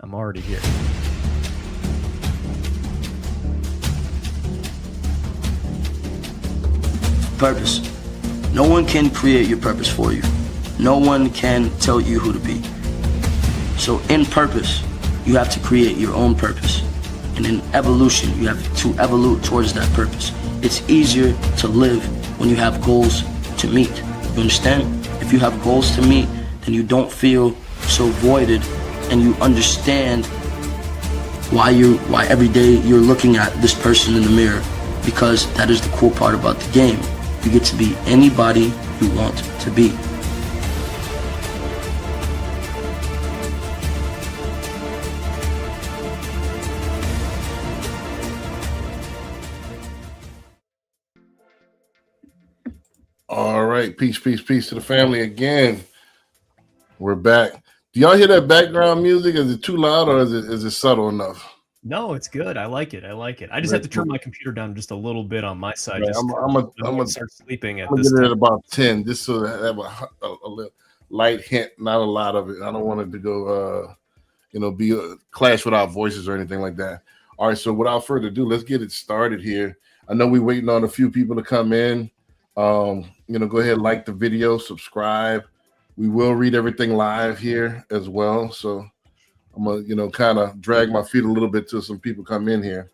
I'm already here. Purpose. No one can create your purpose for you. No one can tell you who to be. So in purpose, you have to create your own purpose. And in evolution, you have to evolve towards that purpose. It's easier to live when you have goals to meet. You understand? If you have goals to meet, then you don't feel so voided, and you understand why every day you're looking at this person in the mirror, because that is the cool part about the game. You get to be anybody you want to be. All right, peace to the family again. We're back. Do y'all hear that background music? Is it too loud or is it subtle enough? No, it's good. I like it. I just have to turn my computer down just a little bit on my side. Right, I'm gonna start sleeping at I'm this gonna get time. it at about 10, just so that I have a little light hint, not a lot of it. I don't want it to go, be a clash with our voices or anything like that. All right, so without further ado, let's get it started here. I know we're waiting on a few people to come in. Go ahead and like the video, subscribe. We will read everything live here as well. So I'm gonna, kind of drag my feet a little bit till some people come in here.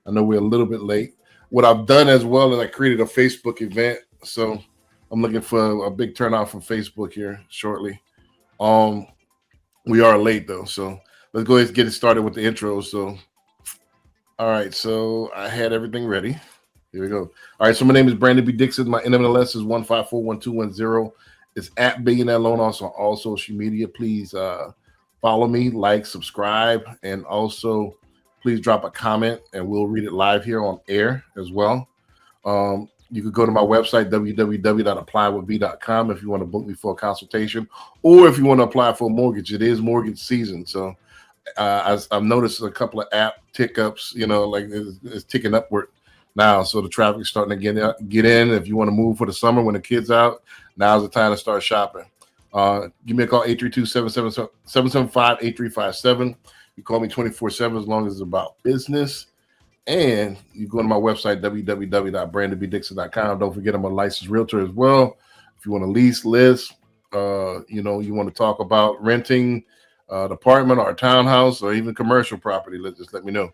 I know we're a little bit late. What I've done as well is I created a Facebook event. So I'm looking for a big turnout from Facebook here shortly. We are late though. So let's go ahead and get it started with the intro. So, all right. So I had everything ready. Here we go. All right, so my name is Brandon B. Dixon. My NMLS is 1541210. It's at Billionaire Loan Officer on all social media. Please follow me, like, subscribe, and also please drop a comment, and we'll read it live here on air as well. You could go to my website, www.applywithb.com, if you want to book me for a consultation, or if you want to apply for a mortgage. It is mortgage season, so I've noticed a couple of app tick-ups, it's ticking upward now, so the traffic's starting to get in. If you want to move for the summer when the kids out, now's the time to start shopping. Give me a call, 832-775-8357. You call me 24/7 as long as it's about business. And you go to my website, www.brandonbdixon.com. Don't forget I'm a licensed realtor as well. If you want to lease, list, you want to talk about renting an apartment or a townhouse or even commercial property, just let me know.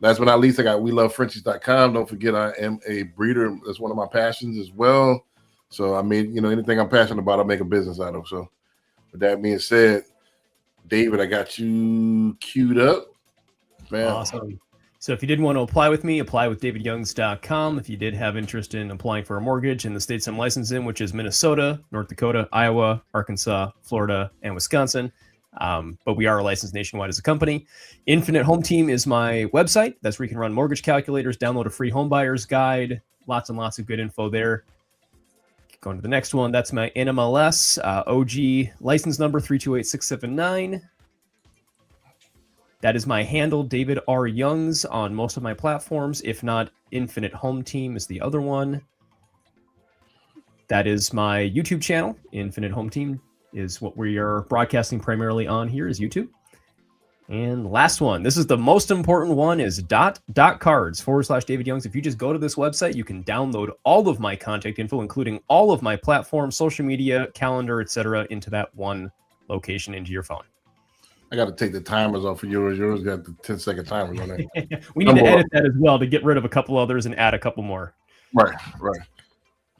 Last but not least, I got WeLoveFrenchies.com. Don't forget I am a breeder. That's one of my passions as well. So I mean, anything I'm passionate about, I make a business out of. So with that being said, David, I got you queued up. Man. Awesome. So if you did want to apply with me, apply with davidyoungs.com. If you did have interest in applying for a mortgage in the states I'm licensed in, which is Minnesota, North Dakota, Iowa, Arkansas, Florida, and Wisconsin. But we are licensed nationwide as a company. Infinite Home Team is my website. That's where you can run mortgage calculators, download a free home buyer's guide, lots and lots of good info there. Going to the next one, that's my NMLS, OG license number 328679. That is my handle, David R. Youngs, on most of my platforms. If not, Infinite Home Team is the other one. That is my YouTube channel, Infinite Home Team is what we are broadcasting primarily on here is YouTube. And last one, this is the most important one, is .cards/David Youngs. If you just go to this website, you can download all of my contact info, including all of my platforms, social media, calendar, etc., into that one location into your phone. I got to take the timers off of yours. Yours got the 10-second timers on there. We need to edit that as well to get rid of a couple others and add a couple more. Right.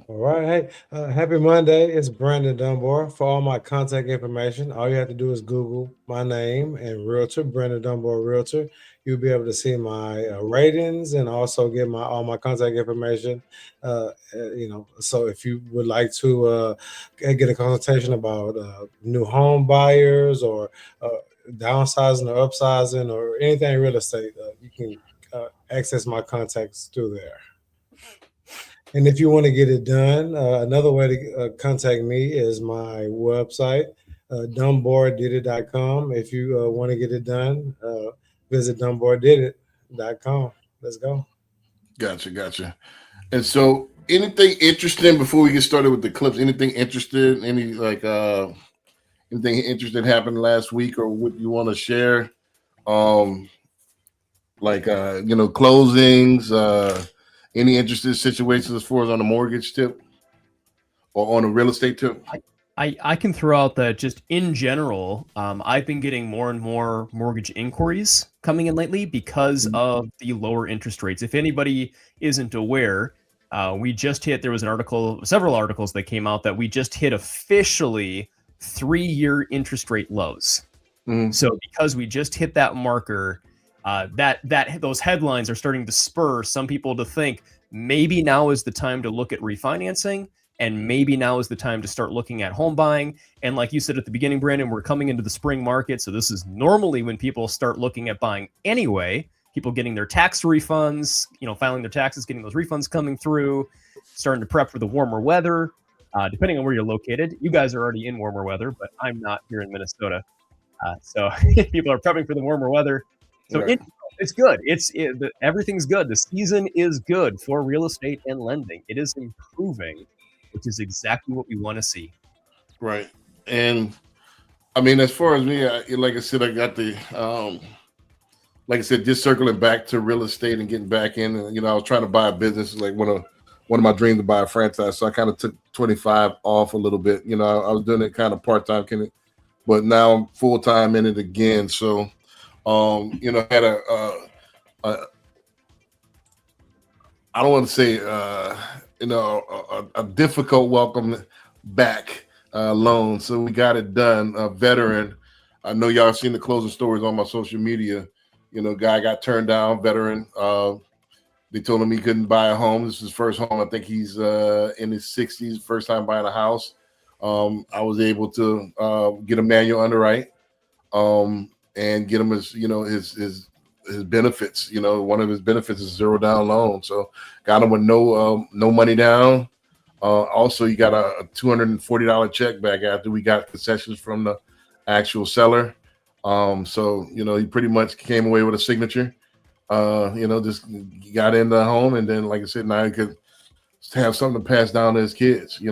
All right. Hey, happy Monday. It's Brandon Dunbar. For all my contact information, all you have to do is Google my name and Realtor, Brandon Dunbar Realtor. You'll be able to see my ratings and also get all my contact information. So if you would like to get a consultation about new home buyers or downsizing or upsizing or anything real estate, you can access my contacts through there. And if you want to get it done, another way to contact me is my website, dumbardidit.com. If you want to get it done, visit dumbardidit.com. Let's go. Gotcha. And so anything interesting before we get started with the clips? Anything interesting happened last week or what you want to share like closings, any interesting situations as far as on the mortgage tip or on a real estate tip? I can throw out that just in general, I've been getting more and more mortgage inquiries coming in lately because of the lower interest rates. If anybody isn't aware, we just hit, there was an article, several articles that came out that we just hit officially 3-year interest rate lows. So because we just hit that marker, those headlines are starting to spur some people to think maybe now is the time to look at refinancing. And maybe now is the time to start looking at home buying. And like you said at the beginning, Brandon, we're coming into the spring market. So this is normally when people start looking at buying anyway. People getting their tax refunds, filing their taxes, getting those refunds coming through, starting to prep for the warmer weather. Depending on where you're located, you guys are already in warmer weather, but I'm not here in Minnesota. So people are prepping for the warmer weather. So Right. it's good. Everything's good. The season is good for real estate and lending. It is improving, which is exactly what we want to see. Right. And I mean, as far as me, like I said, I got the, like I said, just circling back to real estate and getting back in. I was trying to buy a business, like one of my dreams to buy a franchise. So I kind of took 25 off a little bit. I was doing it kind of part-time, but now I'm full-time in it again. So, had I don't want to say, a difficult welcome back loan. So we got it done. A veteran. I know y'all seen the closing stories on my social media. Guy got turned down, veteran. They told him he couldn't buy a home. This is his first home. I think he's in his 60s, first time buying a house. I was able to get a manual underwrite and get him his benefits. One of his benefits is 0 down loan. So got him with no money down. Also, you got a $240 check back after we got concessions from the actual seller. So he pretty much came away with a signature. Just got in the home, and then, like I said, now he could have something to pass down to his kids.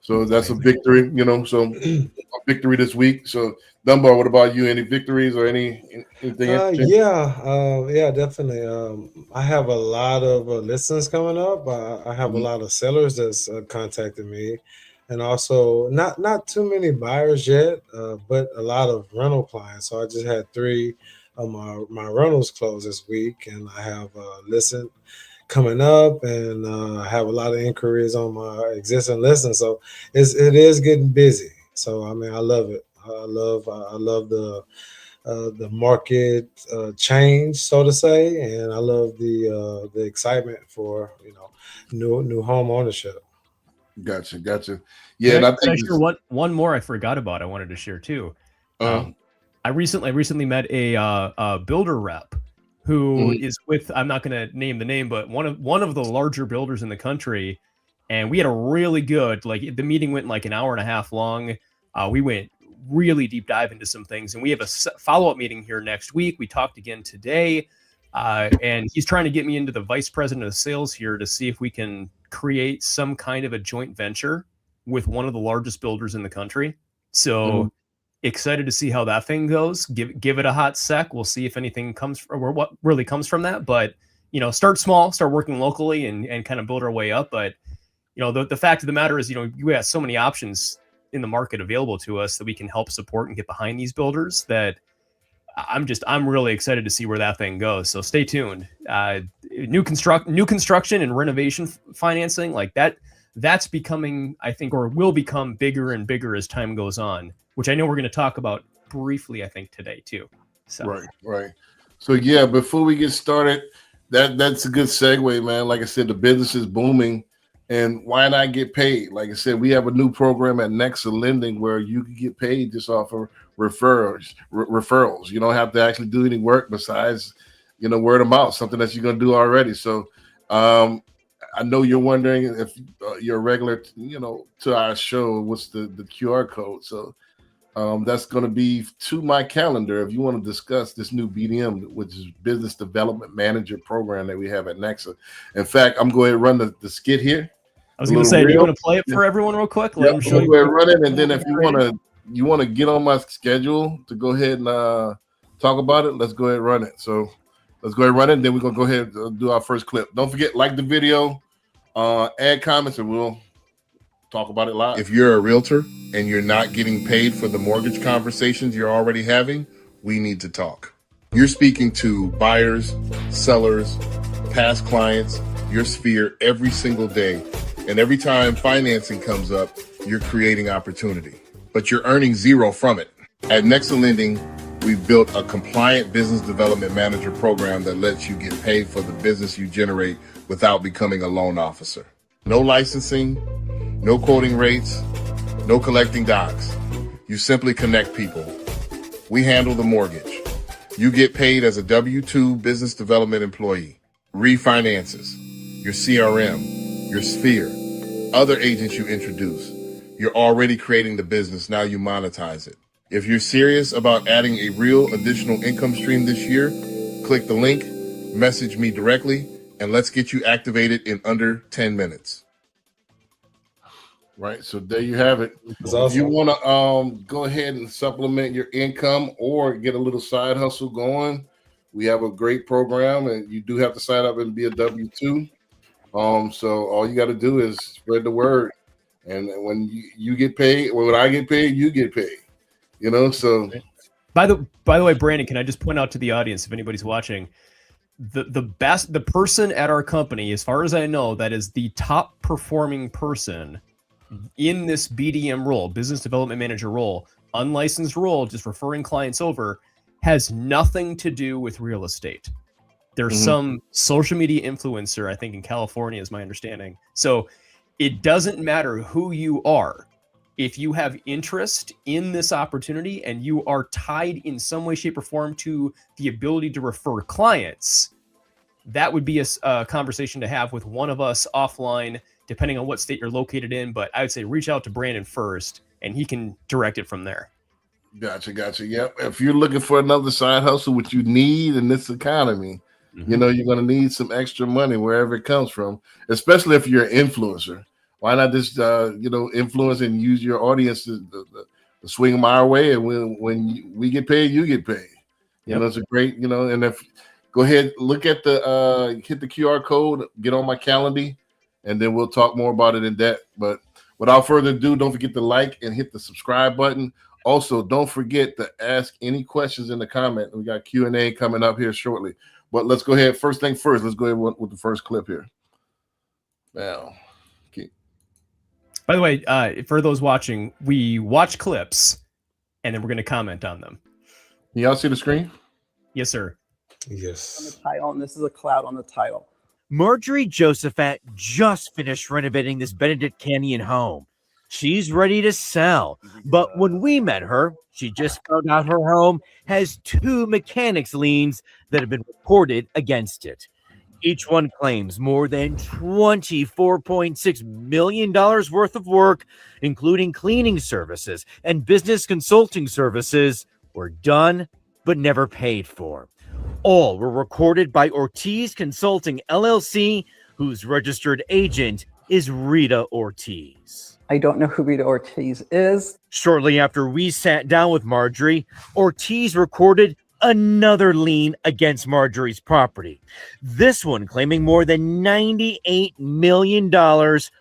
So that's a victory. So a victory this week. So Dunbar, what about you? Any victories or anything? Yeah, definitely. I have a lot of listings coming up. I have a lot of sellers that's contacted me, and also not too many buyers yet, but a lot of rental clients. So I just had 3 of my rentals closed this week, and I have a listing coming up, and I have a lot of inquiries on my existing listings. So it is getting busy. So I mean, I love it. I love the market change, so to say, and I love the excitement for new home ownership. Gotcha. Yeah, and I think share one more I forgot about. I wanted to share too. I recently met a builder rep who is with, I'm not going to name the name, but one of the larger builders in the country, and we had a really good, the meeting went like an hour and a half long. We went really deep dive into some things, and we have a follow-up meeting here next week. We talked again today, and he's trying to get me into the vice president of sales here to see if we can create some kind of a joint venture with one of the largest builders in the country. So excited to see how that thing goes. Give it a hot sec. We'll see if anything comes or what really comes from that. But start small, start working locally, and kind of build our way up. But the fact of the matter is, we have so many options in the market available to us that we can help support and get behind these builders that I'm really excited to see where that thing goes. So stay tuned. New construction and renovation financing, like that's becoming, I think, or will become bigger and bigger as time goes on, which I know we're going to talk about briefly, I think, today too. So. Right. So yeah, before we get started, that's a good segue, man. Like I said, the business is booming. And why not get paid? Like I said, we have a new program at Nexa Lending where you can get paid just off of referrals. You don't have to actually do any work besides, word of mouth, something that you're going to do already. So I know you're wondering if you're a regular, to our show, what's the QR code. So that's going to be to my calendar if you want to discuss this new BDM, which is Business Development Manager program that we have at Nexa. In fact, I'm going to run the skit here. I was going to say, do you want to play it for everyone real quick? Let them show you. Run it, and then if you want to get on my schedule to go ahead and talk about it. Let's go ahead and run it. So let's go ahead and run it, and then we're gonna go ahead and do our first clip. Don't forget, like the video, add comments, and we'll talk about it live. If you're a realtor and you're not getting paid for the mortgage conversations you're already having, we need to talk. You're speaking to buyers, sellers, past clients, your sphere every single day. And every time financing comes up, you're creating opportunity, but you're earning zero from it. At Nexa Lending, we've built a compliant business development manager program that lets you get paid for the business you generate without becoming a loan officer. No licensing, no quoting rates, no collecting docs. You simply connect people. We handle the mortgage. You get paid as a W-2 business development employee. Refinances, your CRM, your sphere, other agents you introduce. You're already creating the business, now you monetize it. If you're serious about adding a real additional income stream this year, click the link, message me directly, and let's get you activated in under 10 minutes. Right, so there you have it. Awesome. If you want to go ahead and supplement your income or get a little side hustle going, we have a great program, and you do have to sign up and be a W-2. So all you got to do is spread the word, and when you get paid, when I get paid, you get paid. You know, so. By the way, Brandon, can I just point out to the audience, if anybody's watching, the person at our company, as far as I know, that is the top performing person in this BDM role, business development manager role, unlicensed role, just referring clients over, has nothing to do with real estate. There's some social media influencer, I think in California is my understanding. So it doesn't matter who you are. If you have interest in this opportunity and you are tied in some way, shape, or form to the ability to refer clients, that would be a conversation to have with one of us offline, depending on what state you're located in. But I would say reach out to Brandon first, and he can direct it from there. Gotcha. Yep. If you're looking for another side hustle, which you need in this economy, you know, you're going to need some extra money wherever it comes from, especially if you're an influencer. Why not just, influence and use your audience to swing them our way? And when we get paid, you get paid. You know, it's a great, and if go ahead, look at hit the QR code, get on my calendar, and then we'll talk more about it in depth. But without further ado, don't forget to like and hit the subscribe button. Also, don't forget to ask any questions in the comment. We got Q&A coming up here shortly. But let's go ahead. First thing first, let's go ahead with the first clip here. Now, okay. By the way, for those watching, we watch clips, and then we're going to comment on them. Can y'all see the screen? Yes, sir. Yes. On the title, and this is a cloud on the title. Marjorie Josephat just finished renovating this Benedict Canyon home. She's ready to sell, but when we met her, she just found out her home has 2 mechanics liens that have been reported against it. Each one claims more than $24.6 million worth of work, including cleaning services and business consulting services, were done but never paid for. All were recorded by Ortiz Consulting LLC, whose registered agent is Rita Ortiz. I don't know who Rita Ortiz is. Shortly after we sat down with Marjorie, Ortiz recorded another lien against Marjorie's property. This one claiming more than $98 million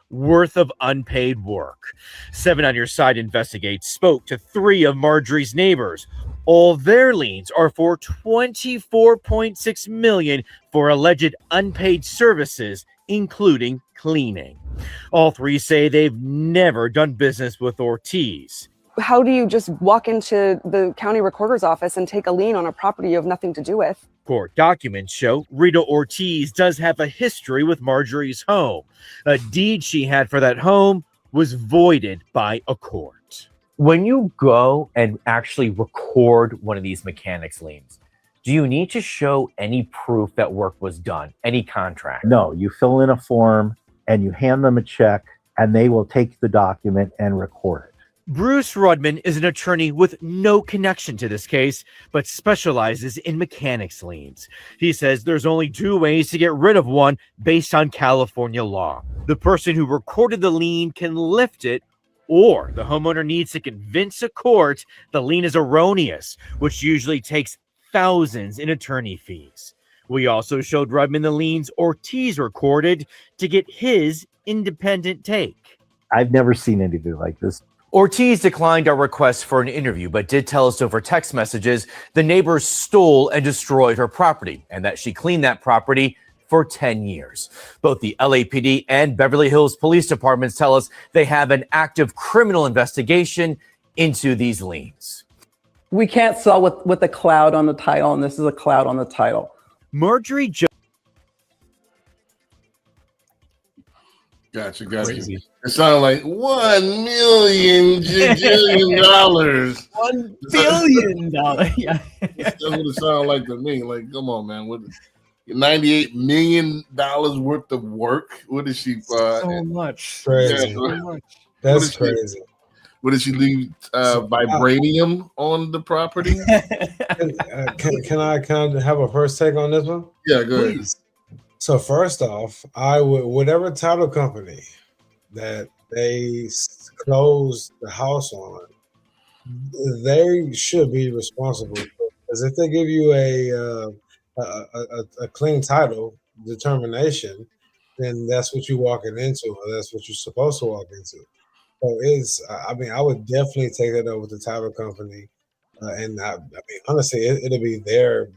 worth of unpaid work. 7 on Your Side Investigates spoke to 3 of Marjorie's neighbors. All their liens are for $24.6 million for alleged unpaid services, including cleaning. All 3 say they've never done business with Ortiz. How do you just walk into the county recorder's office and take a lien on a property you have nothing to do with? Court documents show Rita Ortiz does have a history with Marjorie's home. A deed she had for that home was voided by a court. When you go and actually record one of these mechanics liens, do you need to show any proof that work was done, any contract? No, you fill in a form and you hand them a check and they will take the document and record it. Bruce Rudman is an attorney with no connection to this case, but specializes in mechanics liens. He says there's only 2 ways to get rid of one based on California law. The person who recorded the lien can lift it, or the homeowner needs to convince a court the lien is erroneous, which usually takes thousands in attorney fees. We also showed Rudman the liens Ortiz recorded to get his independent take. I've never seen anything like this. Ortiz declined our request for an interview, but did tell us over text messages the neighbors stole and destroyed her property and that she cleaned that property for 10 years. Both the LAPD and Beverly Hills Police Departments tell us they have an active criminal investigation into these liens. We can't sell with a cloud on the title, and this is a cloud on the title. Marjorie Gotcha. Crazy. It sounded like $1 million dollars. $1 billion. Yeah. That's what it sounded like to me. Like, come on, man. What, $98 million worth of work? What did she? So much. Crazy. Yeah, So much. That's crazy. what did she leave? Vibranium on the property? Can I have a first take on this one? Yeah, go ahead. Please. So first off, I would whatever title company that they close the house on, they should be responsible. Because if they give you a clean title determination, then that's what you're walking into, or that's what you're supposed to walk into. So I mean, I would definitely take that up with the title company, and I mean, honestly, it'll be their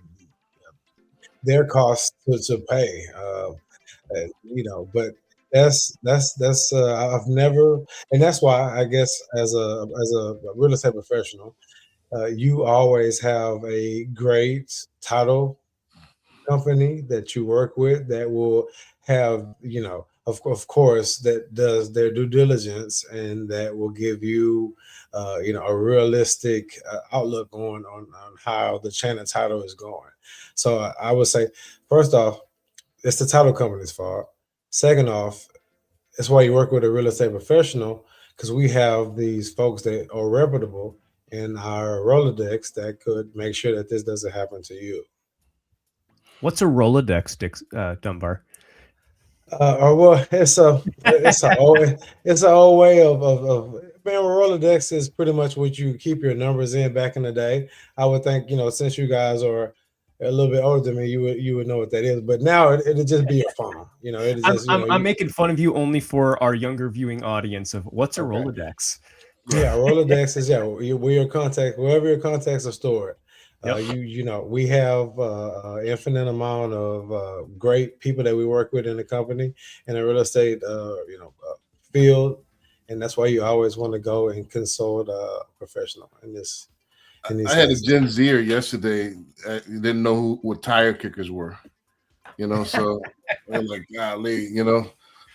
cost to pay, but that's I've never, and that's why I guess as a real estate professional, you always have a great title company that you work with that will have, of course, that does their due diligence and that will give you, a realistic outlook on how the chain of title is going. So I would say, first off, it's the title company's fault. Second off, that's why you work with a real estate professional, because we have these folks that are reputable in our Rolodex that could make sure that this doesn't happen to you. What's a Rolodex, Dunbar? Well, it's an old way of man. Rolodex is pretty much what you keep your numbers in back in the day. I would think, since you guys are a little bit older than me, you would know what that is. But now it'll just be your phone. It'll just, I'm making fun of you only for our younger viewing audience of what's a Rolodex. Yeah, Rolodex is where your contact, wherever your contacts are stored. Yep. We have infinite amount of great people that we work with in the company in the real estate field, and that's why you always want to go and consult a professional in this. I had a Gen Zer yesterday. Didn't know what tire kickers were, So they're like, golly,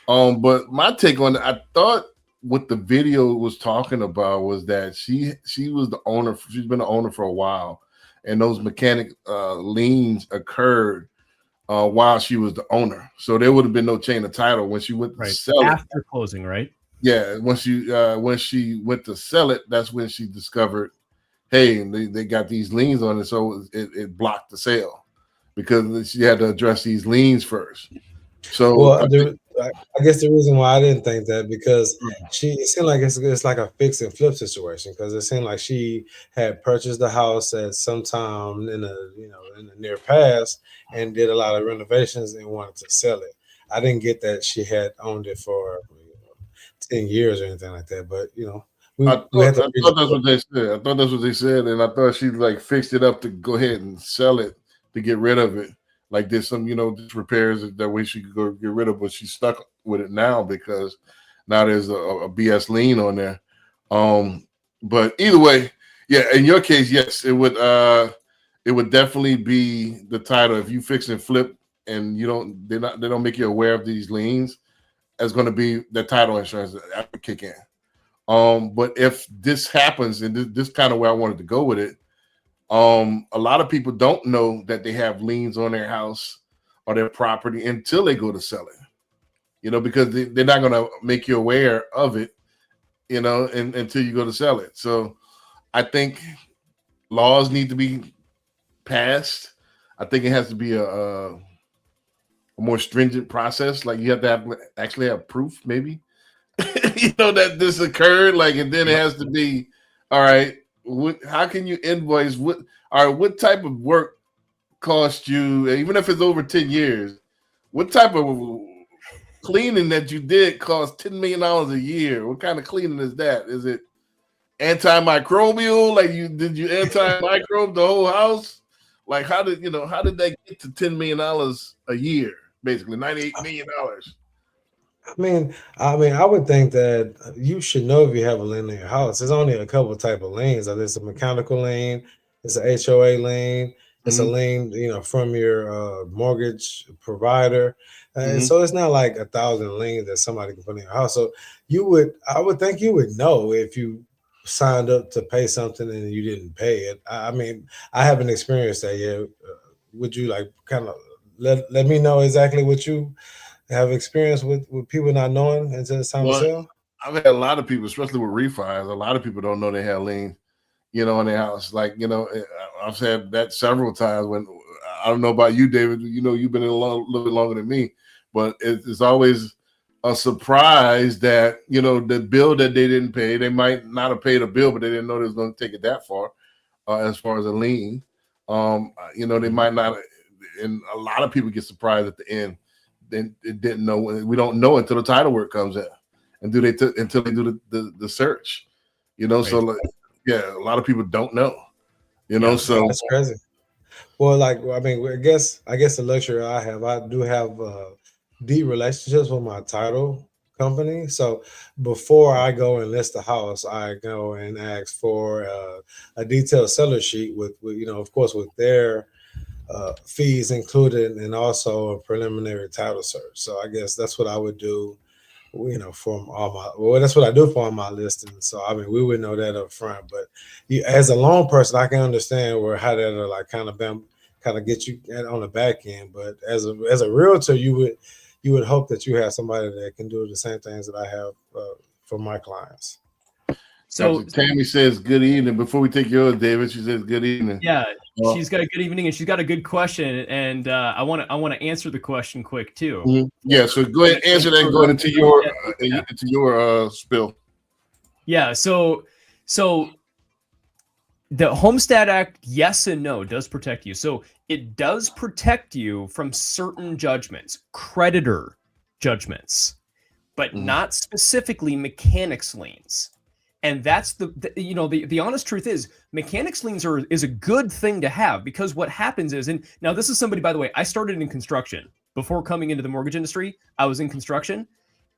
But my take on it, I thought what the video was talking about was that she was the owner. She's been the owner for a while, and those mechanic liens occurred while she was the owner. So there would have been no chain of title when she went to sell after closing, right? Yeah, when she went to sell it, that's when she discovered, hey, they got these liens on it, so it blocked the sale because she had to address these liens first. So I guess the reason why I didn't think that, because it seemed like it's like a fix and flip situation, because it seemed like she had purchased the house at some time in the near past and did a lot of renovations and wanted to sell it. I didn't get that she had owned it for 10 years or anything like that, but I thought that's what they said. I thought that's what they said, and I thought she fixed it up to go ahead and sell it to get rid of it. Like there's some, just repairs that way she could go get rid of, but she's stuck with it now because now there's a BS lien on there. But either way, yeah, in your case, yes, it would definitely be the title. If you fix and flip and they don't make you aware of these liens, it's going to be the title insurance that kick in. But if this happens, and this kind of where I wanted to go with it, a lot of people don't know that they have liens on their house or their property until they go to sell it, because they're not going to make you aware of it, until you go to sell it. So I think laws need to be passed. I think it has to be a more stringent process. Like you have to actually have proof, maybe, that this occurred. And then it has to be, all right, how can you invoice? All right, what type of work cost you, even if it's over 10 years, what type of cleaning that you did cost $10 million a year? What kind of cleaning is that? Is it antimicrobial? Like did you anti-microbe the whole house? Like how did that get to $10 million a year? Basically, $98 million. I would think that you should know if you have a lien in your house. There's only a couple type of liens. There's a mechanical lien, it's a HOA lien, it's a lien, from your mortgage provider. So it's not like 1,000 liens that somebody can put in your house. So I would think you would know if you signed up to pay something and you didn't pay it. I haven't experienced that yet. Would you like kind of let me know exactly what you have experience with people not knowing until it's time to sell? I've had a lot of people, especially with refis, a lot of people don't know they have lien, in their house. Like, I've said that several times. When I don't know about you, David, you've been in a little bit longer than me, but it's always a surprise that, the bill that they didn't pay, they might not have paid a bill, but they didn't know they was going to take it that far as far as a lien. They might not, and a lot of people get surprised at the end. It didn't know. We don't know until the title work comes in, and until they do the search, right. So a lot of people don't know, so that's crazy. Well, I guess the luxury I do have deep relationships with my title company. So before I go and list the house, I go and ask for a detailed seller sheet with of course, with their fees included, and also a preliminary title search. So I guess that's what I would do, from that's what I do for all my listings. So we would know that up front. But as a loan person, I can understand how that kind of get you on the back end. But as a realtor, you would hope that you have somebody that can do the same things that I have for my clients. So Tammy says good evening. Before we take yours, David, she says good evening. Yeah, she's got a good evening, and she's got a good question, and I want to answer the question quick too. Mm-hmm. Yeah, so go ahead and answer that and go into your spill. Yeah, so the Homestead Act, yes and no, does protect you. So it does protect you from certain judgments, creditor judgments, but not specifically mechanics liens. And that's the honest truth is mechanics liens is a good thing to have, because what happens is, and now this is somebody, by the way, I started in construction. Before coming into the mortgage industry, I was in construction,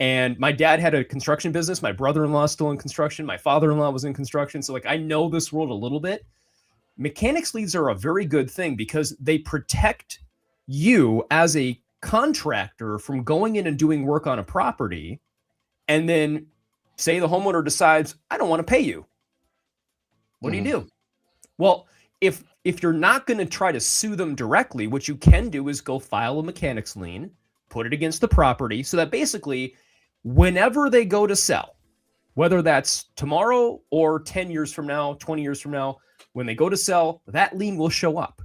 and my dad had a construction business. My brother-in-law is still in construction. My father-in-law was in construction. So I know this world a little bit. Mechanics liens are a very good thing because they protect you as a contractor from going in and doing work on a property, and then say the homeowner decides, I don't want to pay you. What do you do? Well, if you're not going to try to sue them directly, what you can do is go file a mechanics lien, put it against the property, so that basically whenever they go to sell, whether that's tomorrow or 10 years from now, 20 years from now, when they go to sell, that lien will show up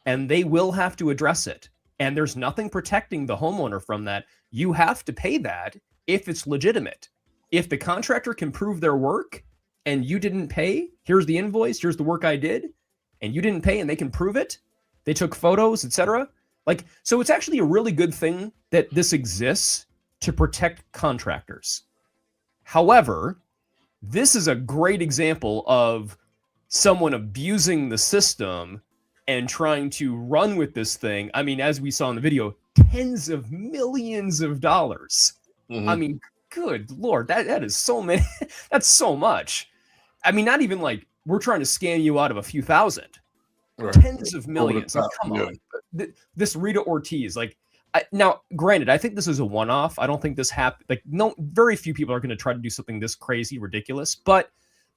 and they will have to address it. And there's nothing protecting the homeowner from that. You have to pay that if it's legitimate. If the contractor can prove their work and you didn't pay, here's the invoice, here's the work I did, and you didn't pay and they can prove it, they took photos, etc. So it's actually a really good thing that this exists to protect contractors. However, this is a great example of someone abusing the system and trying to run with this thing. As we saw in the video, tens of millions of dollars. Good Lord, that is so many. That's so much. Not even like we're trying to scam you out of a few thousand. Right. Tens of millions. Come on. This Rita Ortiz, now, granted, I think this is a one-off. I don't think this happened. Very few people are going to try to do something this crazy, ridiculous. But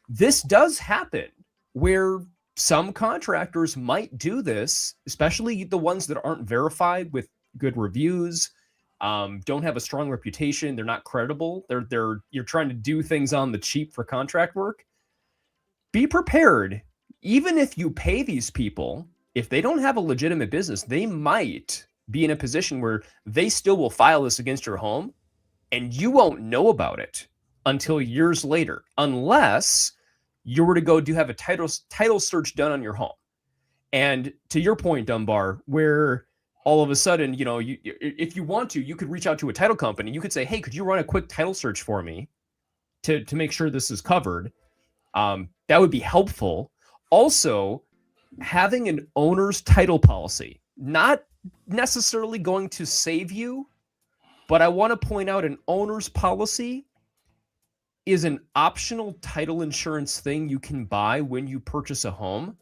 this does happen where some contractors might do this, especially the ones that aren't verified with good reviews. Don't have a strong reputation. They're not credible. You're trying to do things on the cheap for contract work. Be prepared. Even if you pay these people, if they don't have a legitimate business, they might be in a position where they still will file this against your home and you won't know about it until years later, unless you were to go have a title search done on your home. And to your point, Dunbar, where all of a sudden, if you want to, you could reach out to a title company. You could say, hey, could you run a quick title search for me to make sure this is covered? That would be helpful. Also, having an owner's title policy, not necessarily going to save you, but I want to point out an owner's policy is an optional title insurance thing you can buy when you purchase a home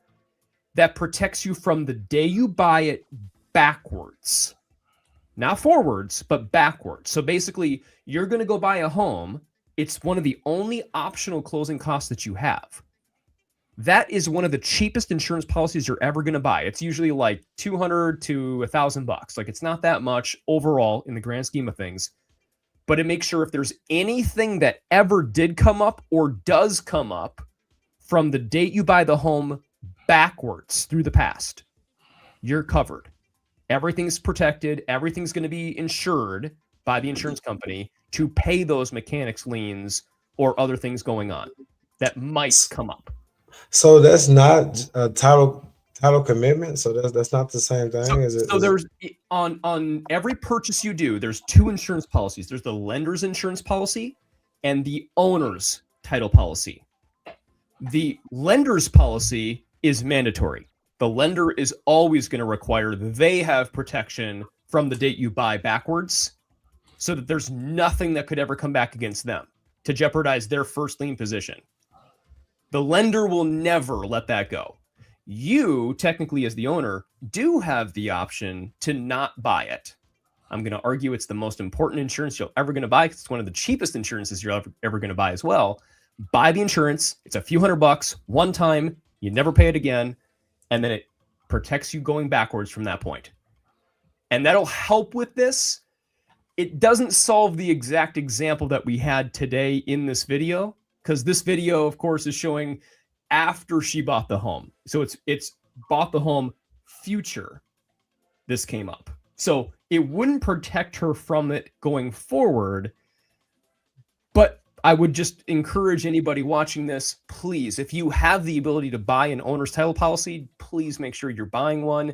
that protects you from the day you buy it backwards. Not forwards, but backwards. So basically, you're going to go buy a home. It's one of the only optional closing costs that you have. That is one of the cheapest insurance policies you're ever going to buy. It's usually like $200 to $1,000. Like, it's not that much overall in the grand scheme of things, but it makes sure if there's anything that ever did come up or does come up from the date you buy the home backwards through the past, you're covered. Everything's protected. Everything's going to be insured by the insurance company to pay those mechanics liens or other things going on that might come up. So that's not a title commitment. So that's not the same thing. Is it? So there's on every purchase you do, there's two insurance policies. There's the lender's insurance policy and the owner's title policy. The lender's policy is mandatory. The lender is always going to require they have protection from the date you buy backwards, so that there's nothing that could ever come back against them to jeopardize their first lien position. The lender will never let that go. You, technically as the owner, do have the option to not buy it. I'm going to argue it's the most important insurance you're ever going to buy because it's one of the cheapest insurances you're ever going to buy as well. Buy the insurance. It's a few $100 one time. You never pay it again. And then it protects you going backwards from that point. And that'll help with this. It doesn't solve the exact example that we had today in this video, because this video, of course, is showing after she bought the home. So it's bought the home future this came up. So it wouldn't protect her from it going forward. But I would just encourage anybody watching this, please, if you have the ability to buy an owner's title policy, please make sure you're buying one.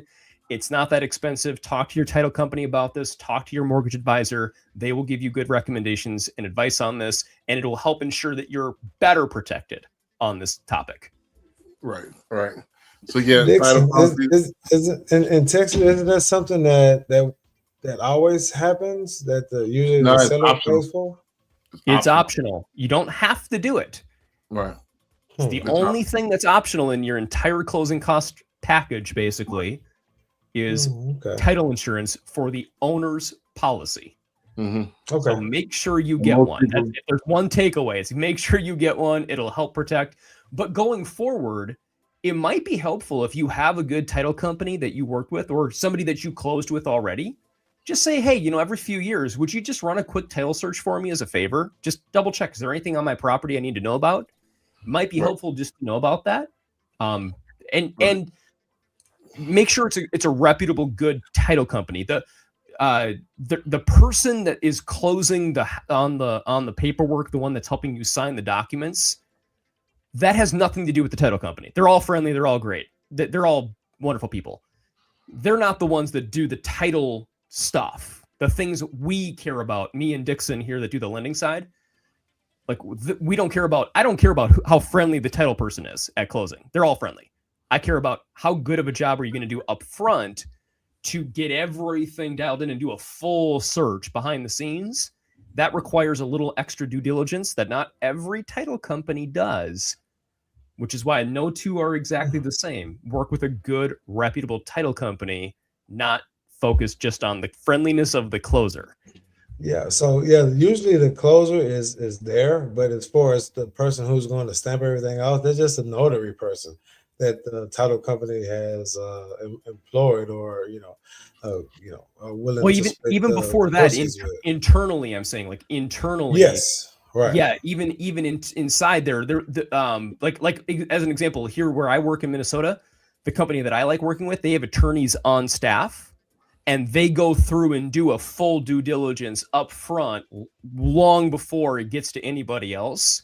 It's not that expensive. Talk to your title company about this. Talk to your mortgage advisor. They will give you good recommendations and advice on this, and it will help ensure that you're better protected on this topic. Right. So yeah, Dixon, in Texas, isn't that something that always happens? That usually the seller pays for? It's optional. You don't have to do it. Right. It's the only thing that's optional in your entire closing cost package, basically, is title insurance for the owner's policy. Mm-hmm. Okay. So make sure you get one. If there's one takeaway, it's make sure you get one. It'll help protect. But going forward, it might be helpful if you have a good title company that you work with or somebody that you closed with already. Just say, hey, every few years, would you just run a quick title search for me as a favor? Just double check. Is there anything on my property I need to know about? It might be helpful just to know about that. And make sure it's a reputable, good title company. The person that is closing on the paperwork, the one that's helping you sign the documents, that has nothing to do with the title company. They're all friendly. They're all great. They're all wonderful people. They're not the ones that do the title stuff, the things we care about, me and Dixon here that do the lending side. Like I don't care about how friendly the title person is at closing. They're all friendly. I care about how good of a job are you going to do up front to get everything dialed in and do a full search behind the scenes. That requires a little extra due diligence that not every title company does, which is why no two are exactly the same. Work with a good, reputable title company, not focus just on the friendliness of the closer. Yeah. So usually the closer is there, but as far as the person who's going to stamp everything out, they're just a notary person that the title company has employed or willing. Well, to even before that, internally, I'm saying like internally. Yes. Right. Yeah. Even inside there, like as an example here where I work in Minnesota, the company that I like working with, they have attorneys on staff. And they go through and do a full due diligence up front long before it gets to anybody else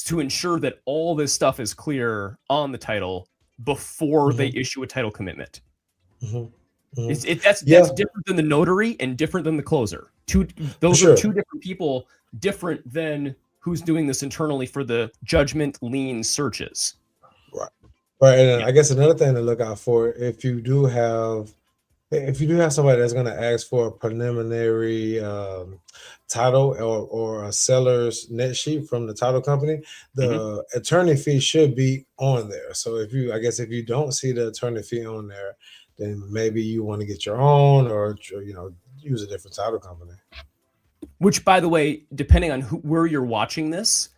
to ensure that all this stuff is clear on the title before they issue a title commitment. That's Yeah. different than the notary and different than the closer. Those Sure. are two different people, different than who's doing this internally for the judgment lien searches. Right, and I guess another thing to look out for, if you do have somebody that's going to ask for a preliminary title or a seller's net sheet from the title company, the attorney fee should be on there. So if you don't see the attorney fee on there, then maybe you want to get your own, or use a different title company. Which, by the way, depending on where you're watching this,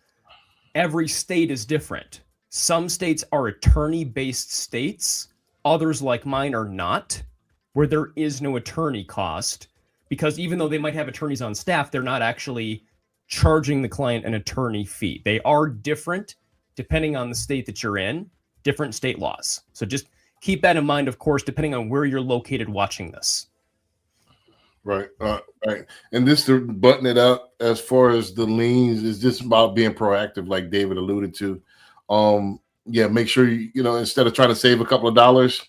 every state is different. Some states are attorney-based states. Others, like mine, are not, where there is no attorney cost, because even though they might have attorneys on staff, they're not actually charging the client an attorney fee. They are different depending on the state that you're in, different state laws. So just keep that in mind, of course, depending on where you're located watching this. Right. Right. And this, to button it up, as far as the liens, is just about being proactive, like David alluded to. Make sure instead of trying to save a couple of dollars,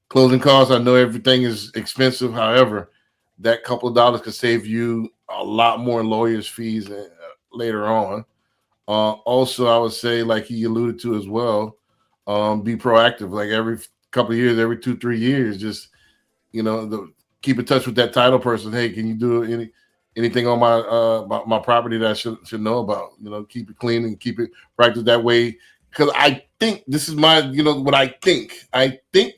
closing costs, I know everything is expensive. However, that couple of dollars could save you a lot more in lawyers' fees later on. Also, I would say, like he alluded to as well, be proactive. Like every couple of years, every 2-3 years, just keep in touch with that title person. Hey, can you do anything on my property that I should know about? Keep it clean and keep it practice that way. Because I think this is what I think. I think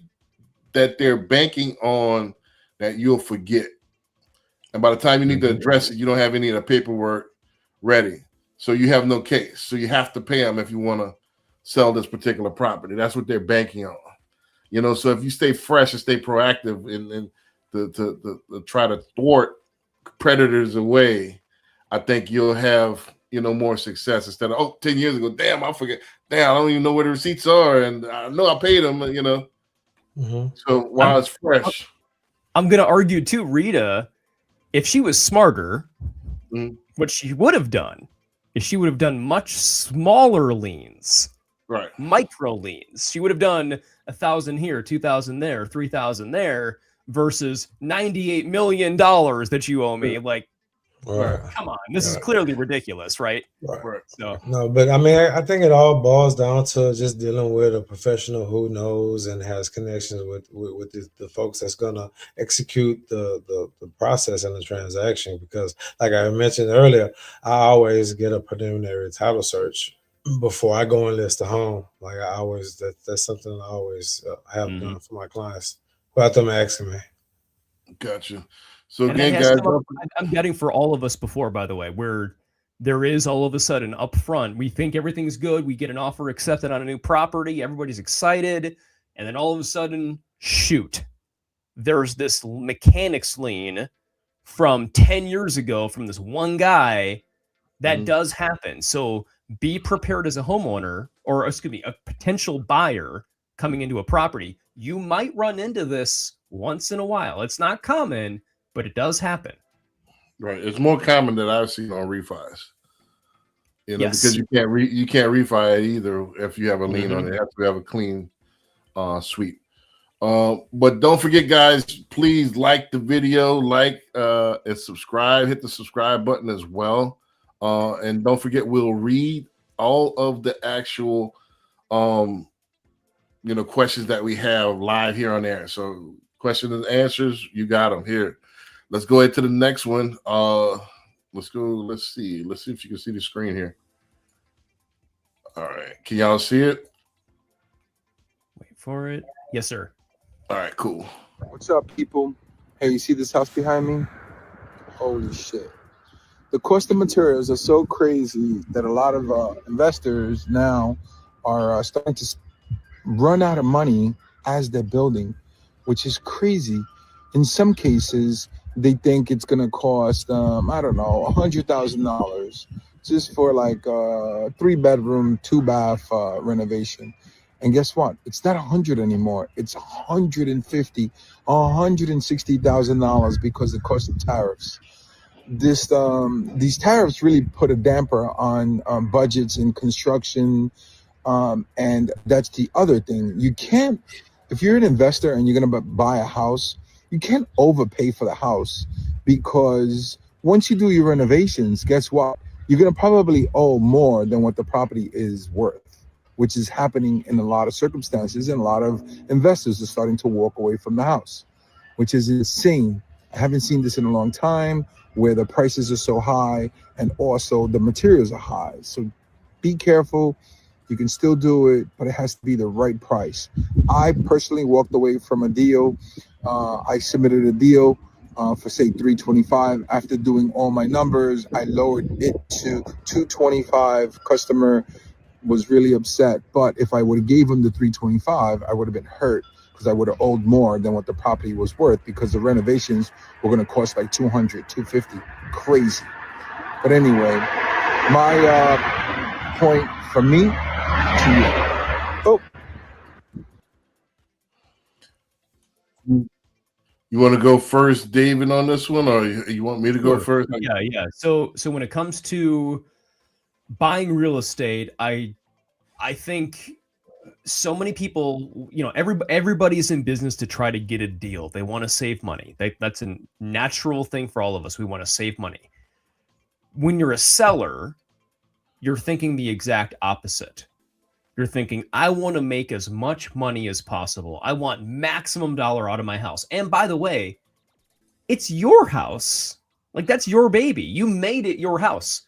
that they're banking on that you'll forget. And by the time you need to address it, you don't have any of the paperwork ready. So you have no case. So you have to pay them if you want to sell this particular property. That's what they're banking on. So if you stay fresh and stay proactive and to try to thwart predators away, I think you'll have more success instead of 10 years ago, damn, I forget. Damn, I don't even know where the receipts are, and I know I paid them. So while it's fresh, I'm gonna argue too, Rita. If she was smarter, what she would have done is she would have done much smaller liens, right? Micro liens. She would have done 1,000 here, 2,000 there, 3,000 there, versus $98 million that you owe me. Like, come on, this is clearly ridiculous, right? Right. So no, but I mean, I think it all boils down to just dealing with a professional who knows and has connections with the folks that's gonna execute the process and the transaction. Because, like I mentioned earlier, I always get a preliminary title search before I go and list a home. Like that's something I always have done for my clients without them asking me. Gotcha. So again, guys, I'm getting for all of us before, by the way, where there is all of a sudden up front, we think everything's good. We get an offer accepted on a new property. Everybody's excited. And then all of a sudden, shoot, there's this mechanics lien from 10 years ago from this one guy. That does happen. So be prepared as a homeowner, or excuse me, a potential buyer coming into a property. You might run into this once in a while. It's not common, but it does happen. Right. It's more common than I've seen on refis. Yes. Because you can't refi it either if you have a lien on it. You have to have a clean sweep. But don't forget, guys, please like the video, and subscribe. Hit the subscribe button as well. And don't forget, we'll read all of the actual questions that we have live here on air. So questions and answers, you got them here. Let's go ahead to the next one. Let's go. Let's see if you can see the screen here. All right. Can y'all see it? Wait for it. Yes, sir. All right, cool. What's up, people? Hey, you see this house behind me? Holy shit. The cost of materials are so crazy that a lot of investors now are starting to run out of money as they're building, which is crazy. In some cases, they think it's going to cost, I don't know, $100,000 just for like a 3-bedroom, 2-bath renovation. And guess what? It's not 100 anymore. It's $150,000, $160,000 because of the cost of tariffs. These tariffs really put a damper on budgets in construction, And that's the other thing. You can't, if you're an investor and you're going to buy a house, you can't overpay for the house, because once you do your renovations, guess what? You're going to probably owe more than what the property is worth, which is happening in a lot of circumstances, and a lot of investors are starting to walk away from the house, which is insane. I haven't seen this in a long time, where the prices are so high and also the materials are high. So be careful. You can still do it, but it has to be the right price. I personally walked away from a deal. I submitted a deal for say 325. After doing all my numbers, I lowered it to 225. Customer was really upset. But if I would have gave him the 325, I would have been hurt, because I would have owed more than what the property was worth, because the renovations were going to cost like 200, 250. Crazy. But anyway, my point for me to, You want to go first, David, on this one, or you want me to go first? Yeah. So when it comes to buying real estate, I think so many people, everybody's in business to try to get a deal. They want to save money. That's a natural thing for all of us. We want to save money. When you're a seller, you're thinking the exact opposite. You're thinking, I want to make as much money as possible. I want maximum dollar out of my house. And by the way, it's your house. Like, that's your baby. You made it your house.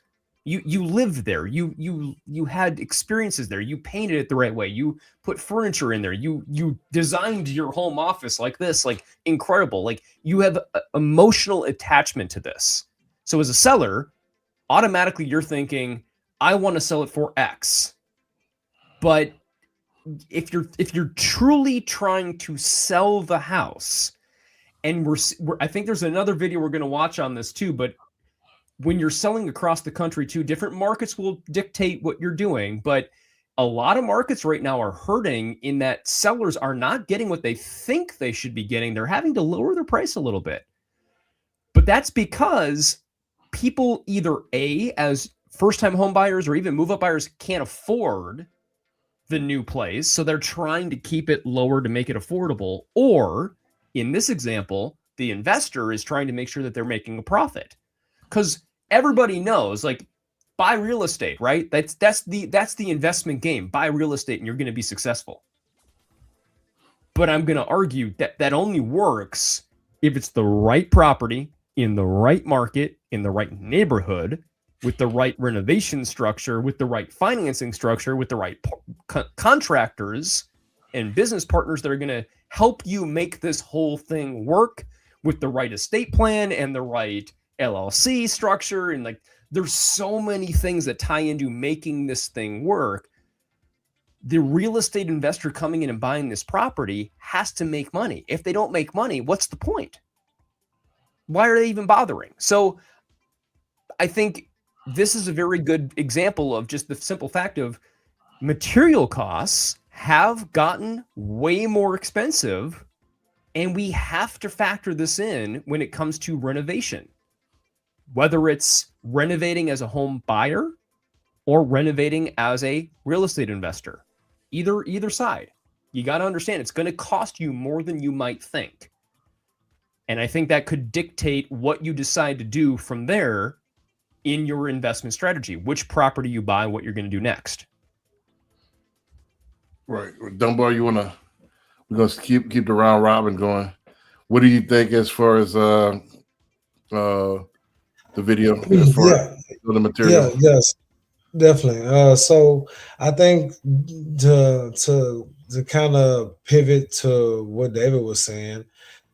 You lived there. You had experiences there. You painted it the right way. You put furniture in there. You designed your home office like this, like incredible. Like, you have emotional attachment to this. So as a seller, automatically you're thinking, I want to sell it for X. But if you're truly trying to sell the house, and I think there's another video we're going to watch on this too, but when you're selling across the country too, different markets will dictate what you're doing. But a lot of markets right now are hurting in that sellers are not getting what they think they should be getting. They're having to lower their price a little bit. But that's because people either as first-time home buyers or even move-up buyers can't afford the new place, so they're trying to keep it lower to make it affordable. Or in this example, the investor is trying to make sure that they're making a profit, because everybody knows, like, buy real estate, right? That's the investment game. Buy real estate and you're going to be successful. But I'm going to argue that only works if it's the right property in the right market in the right neighborhood, with the right renovation structure, with the right financing structure, with the right contractors and business partners that are going to help you make this whole thing work, with the right estate plan and the right LLC structure. And like, there's so many things that tie into making this thing work. The real estate investor coming in and buying this property has to make money. If they don't make money, what's the point? Why are they even bothering? So I think this is a very good example of just the simple fact of material costs have gotten way more expensive, and we have to factor this in when it comes to renovation, whether it's renovating as a home buyer or renovating as a real estate investor. Either side, you got to understand it's going to cost you more than you might think. And I think that could dictate what you decide to do from there in your investment strategy, which property you buy, what you're going to do next. Right. Dunbar, we're going to keep the round robin going. What do you think as far as the video, as far as the material? Yeah, yes, definitely. So I think to kind of pivot to what David was saying,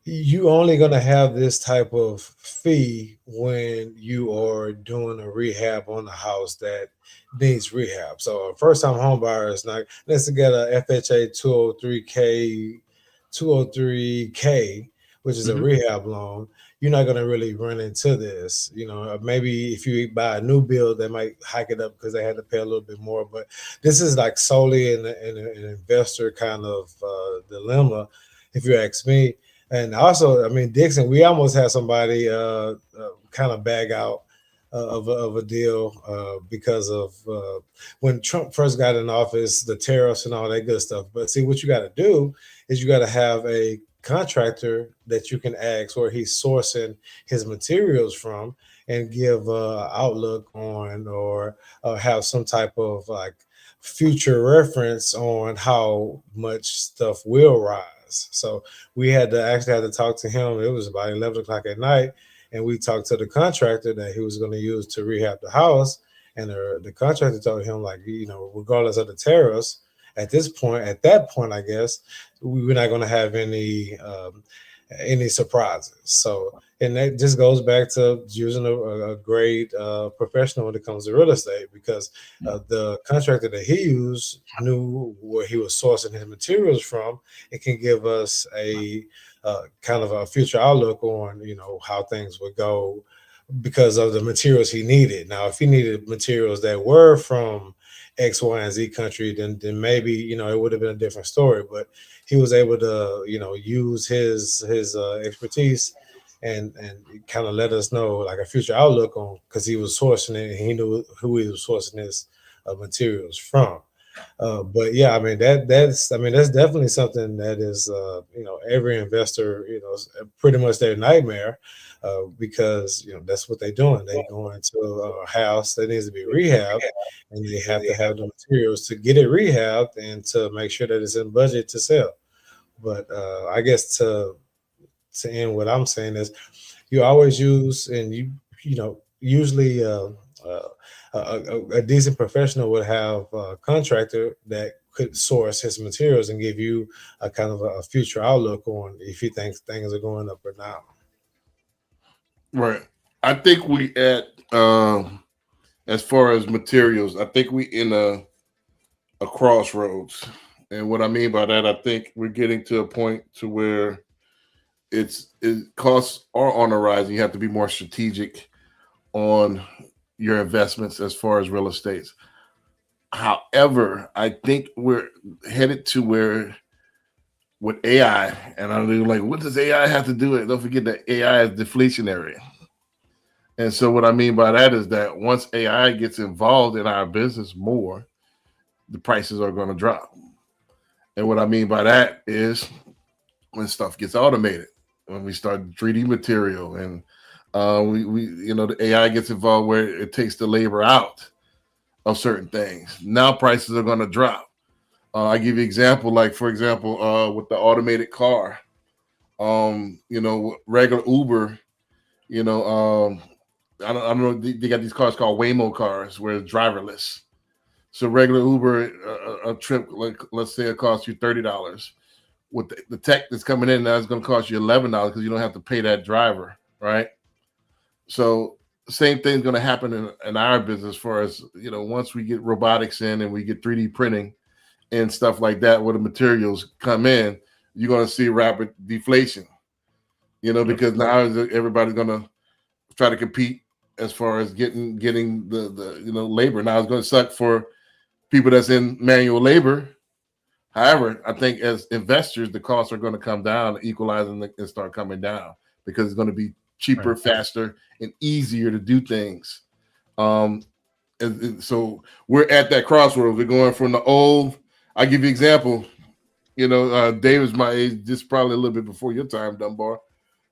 you only going to have this type of fee when you are doing a rehab on a house that needs rehab. So a first-time home buyer is not, let's get a FHA 203K, which is a rehab loan. You're not going to really run into this. Maybe if you buy a new build, they might hike it up because they had to pay a little bit more. But this is like solely an investor kind of dilemma, if you ask me. And also, I mean, Dixon, we almost had somebody kind of bag out of a deal because of when Trump first got in office, the tariffs and all that good stuff. But see, what you got to do is you got to have a contractor that you can ask where he's sourcing his materials from and give outlook on or have some type of like future reference on how much stuff will rise. So we had to actually have to talk to him. It was about 11 o'clock at night, and we talked to the contractor that he was going to use to rehab the house. And the contractor told him, like, you know, regardless of the tariffs, at that point, I guess we're not going to have any surprises. So, and that just goes back to using a great professional when it comes to real estate, because the contractor that he used knew where he was sourcing his materials from. It can give us a kind of a future outlook on, you know, how things would go because of the materials he needed. Now, if he needed materials that were from X, Y, and Z country, then maybe, you know, it would have been a different story. But he was able to, you know, use his expertise and kind of let us know like a future outlook on, because he was sourcing it and he knew who he was sourcing his materials from. But yeah, I mean that's definitely something that is you know, every investor, you know, pretty much their nightmare, because you know that's what they're doing. They go into a house that needs to be rehabbed, and they have to have the materials to get it rehabbed and to make sure that it's in budget to sell. But I guess to end, what I'm saying is you always use, and you know, usually a decent professional would have a contractor that could source his materials and give you a kind of a future outlook on if he thinks things are going up or not. Right. I think we at as far as materials, I think we in a crossroads. And what I mean by that, I think we're getting to a point to where it costs are on the rise, and you have to be more strategic on your investments as far as real estate. However, I think we're headed to where with AI, and I'm like, what does AI have to do with it? Don't forget that AI is deflationary. And so what I mean by that is that once AI gets involved in our business more, the prices are going to drop. And what I mean by that is when stuff gets automated, when we start 3D material, and we you know, the AI gets involved where it takes the labor out of certain things. Now prices are going to drop. I give you an example, like for example, with the automated car, you know, regular Uber, you know, I don't know. They got these cars called Waymo cars where it's driverless. So regular Uber, a trip, like let's say it costs you $30. With the tech that's coming in now, it's going to cost you $11 because you don't have to pay that driver, right? So the same thing's going to happen in our business, as far as, you know, once we get robotics in and we get 3D printing and stuff like that, where the materials come in, you're going to see rapid deflation, you know, because now everybody's going to try to compete as far as getting the you know, labor. Now it's going to suck for people that's in manual labor. However, I think as investors, the costs are going to come down, equalizing and start coming down, because it's going to be cheaper, faster, and easier to do things. And so we're at that crossroads. We're going from the old. I'll give you an example. You know, David's my age, just probably a little bit before your time, Dunbar.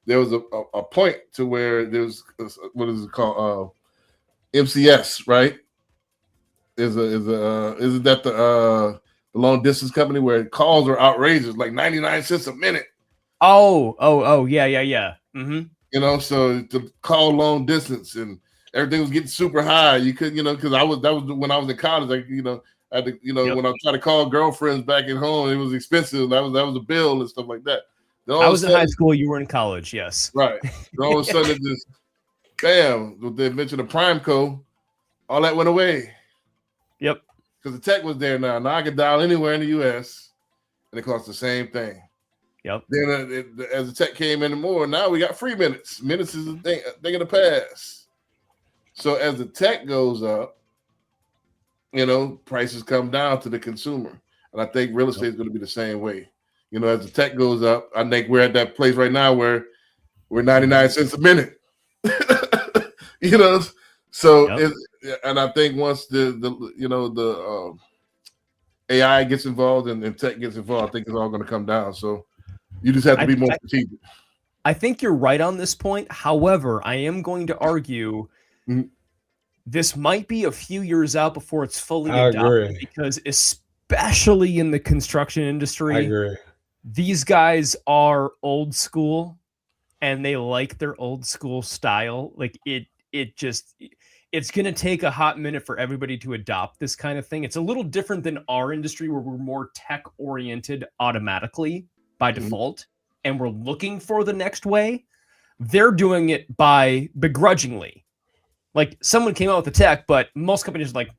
There was a point to where there was, what is it called? MCS, right? Isn't that the long distance company where calls are outrageous, like 99 cents a minute? Oh, yeah. Mm-hmm. You know, so to call long distance and everything was getting super high. You couldn't, you know, because that was when I was in college. Like, you know, I had to, you know, when I tried to call girlfriends back at home, it was expensive. That was a bill and stuff like that. I was in high school. You were in college. Yes. Right. And all of a sudden, it just bam, with the invention of Primeco, all that went away. Yep. Because the tech was there now. Now I can dial anywhere in the U.S. and it costs the same thing. Yep. Then as the tech came in more, now we got free minutes. Minutes is a thing of the past. So as the tech goes up, you know, prices come down to the consumer. And I think real estate is going to be the same way. You know, as the tech goes up, I think we're at that place right now where we're 99 cents a minute. You know, So, Yep. and I think once the AI gets involved and tech gets involved, I think it's all going to come down. So you just have to be more strategic. I think you're right on this point. However, I am going to argue this might be a few years out before it's fully adopted, because especially in the construction industry, I agree. These guys are old school and they like their old school style. Like it's going to take a hot minute for everybody to adopt this kind of thing. It's a little different than our industry where we're more tech oriented automatically by default, and we're looking for the next way. They're doing it by begrudgingly. Like someone came out with the tech, but most companies are like,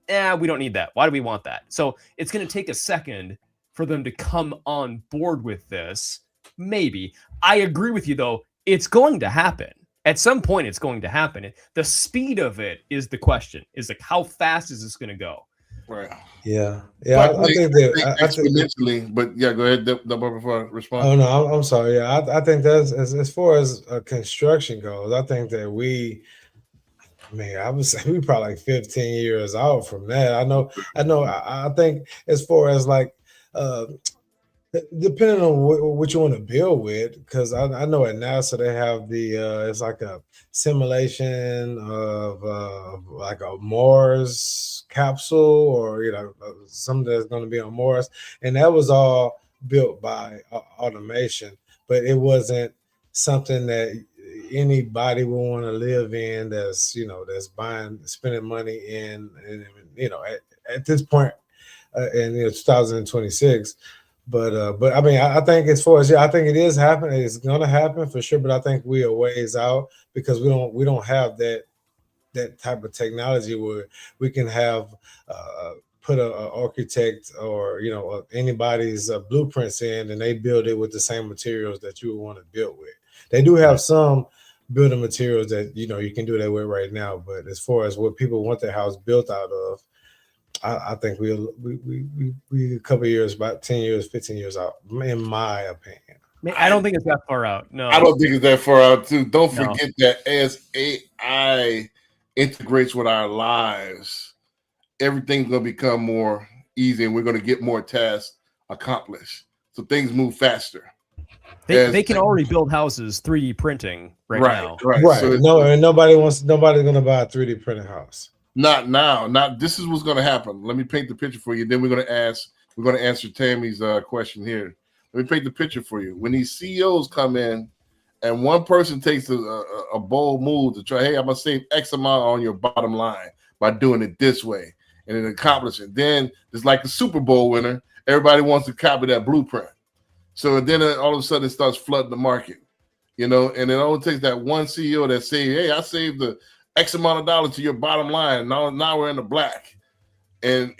we don't need that. Why do we want that? So it's going to take a second for them to come on board with this. Maybe. I agree with you, though. It's going to happen. At some point, it's going to happen. The speed of it is the question. Is like, how fast is this going to go? Right. Yeah. I think exponentially. But yeah, go ahead, double before I respond. Oh no, I'm sorry. Yeah, I think that's as far as construction goes. I think that I would say we probably like 15 years out from that. I think as far as like depending on what you want to build with, because I know at NASA they have it's like a simulation of like a Mars capsule, or something that's going to be on Mars, and that was all built by automation, but it wasn't something that anybody would want to live in. That's spending money in, at this point in 2026. But I mean, I think as far as I think it is happening. It's going to happen for sure. But I think we are ways out because we don't have that type of technology where we can have put an architect or anybody's blueprints in, and they build it with the same materials that you would want to build with. They do have some building materials that you can do that with right now. But as far as what people want their house built out of, I think we a couple of years, about 10 years, 15 years out, in my opinion. I don't think it's that far out. No, I don't think it's that far out too. Don't forget that as AI integrates with our lives, everything's going to become more easy, and we're going to get more tasks accomplished. So things move faster. They can already build houses 3D printing right now. Right. So nobody's going to buy a 3D printed house. Not now. This is what's going to happen. Let me paint the picture for you. Then we're going to answer Tammy's question here. Let me paint the picture for you. When these CEOs come in and one person takes a bold move to try, hey, I'm going to save X amount on your bottom line by doing it this way, and it accomplishes it. Then it's like the Super Bowl winner. Everybody wants to copy that blueprint. So then all of a sudden it starts flooding the market, and it only takes that one CEO that say, hey, I saved the X amount of dollars to your bottom line. Now we're in the black. And,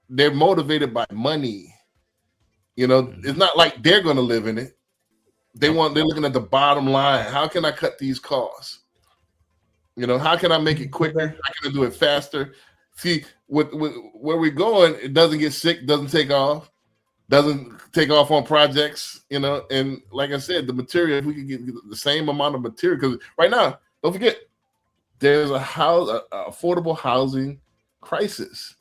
they're motivated by money. It's not like they're going to live in it. They're looking at the bottom line. How can I cut these costs? How can I make it quicker? How can I do it faster? See, with where we're going, it doesn't get sick, doesn't take off on projects, and like I said, the material, if we could get the same amount of material, because right now, don't forget, there's a affordable housing crisis.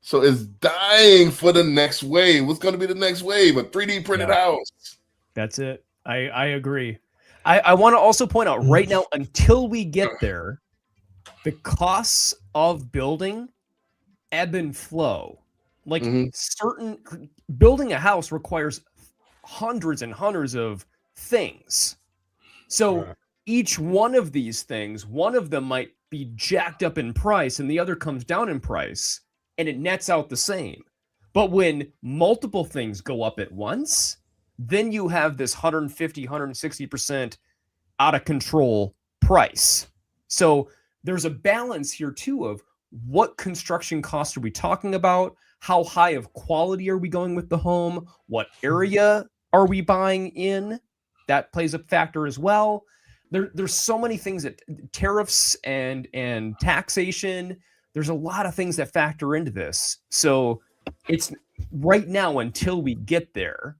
So it's dying for the next wave. What's going to be the next wave? A 3D printed house. That's it. I agree. I want to also point out right now, until we get there, the costs of building ebb and flow. Like building a house requires hundreds and hundreds of things. So each one of these things, one of them might be jacked up in price and the other comes down in price, and it nets out the same. But when multiple things go up at once, then you have this 150, 160% out of control price. So there's a balance here too of what construction costs are we talking about? How high of quality are we going with the home? What area are we buying in? That plays a factor as well. There's so many things that tariffs and taxation. There's a lot of things that factor into this. So it's right now until we get there.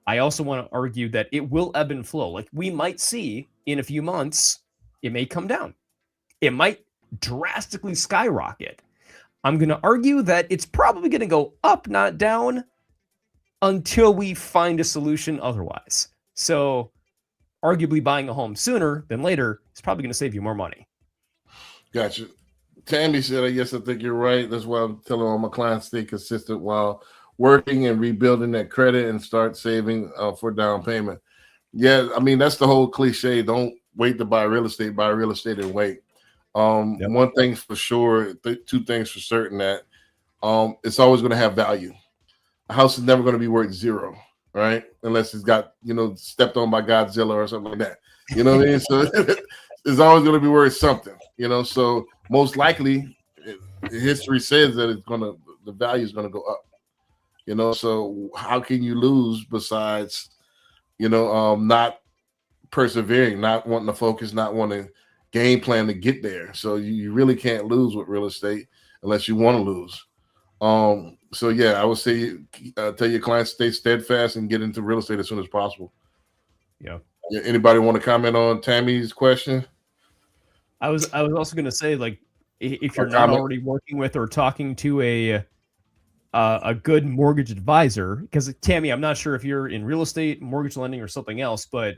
I also want to argue that it will ebb and flow. Like we might see in a few months, it may come down. It might drastically skyrocket. I'm going to argue that it's probably going to go up, not down, until we find a solution otherwise. So arguably buying a home sooner than later is probably going to save you more money. Gotcha. Tammy said, yes, I think you're right. That's why I'm telling all my clients stay consistent while working and rebuilding that credit and start saving for down payment. Yeah, I mean, that's the whole cliche. Don't wait to buy real estate and wait. One thing for sure, two things for certain, that it's always going to have value. A house is never going to be worth zero, right? Unless it's got, stepped on by Godzilla or something like that. You know what I mean? So it's always going to be worth something, so most likely history says that the value is going to go up, so how can you lose besides, not persevering, not wanting to focus, not wanting to game plan to get there. So you really can't lose with real estate unless you want to lose. So yeah, I would say tell your clients stay steadfast and get into real estate as soon as possible. Yeah. Anybody want to comment on Tammy's question? I was also going to say, like, if you're not already working with or talking to a good mortgage advisor, because Tammy, I'm not sure if you're in real estate, mortgage lending, or something else, but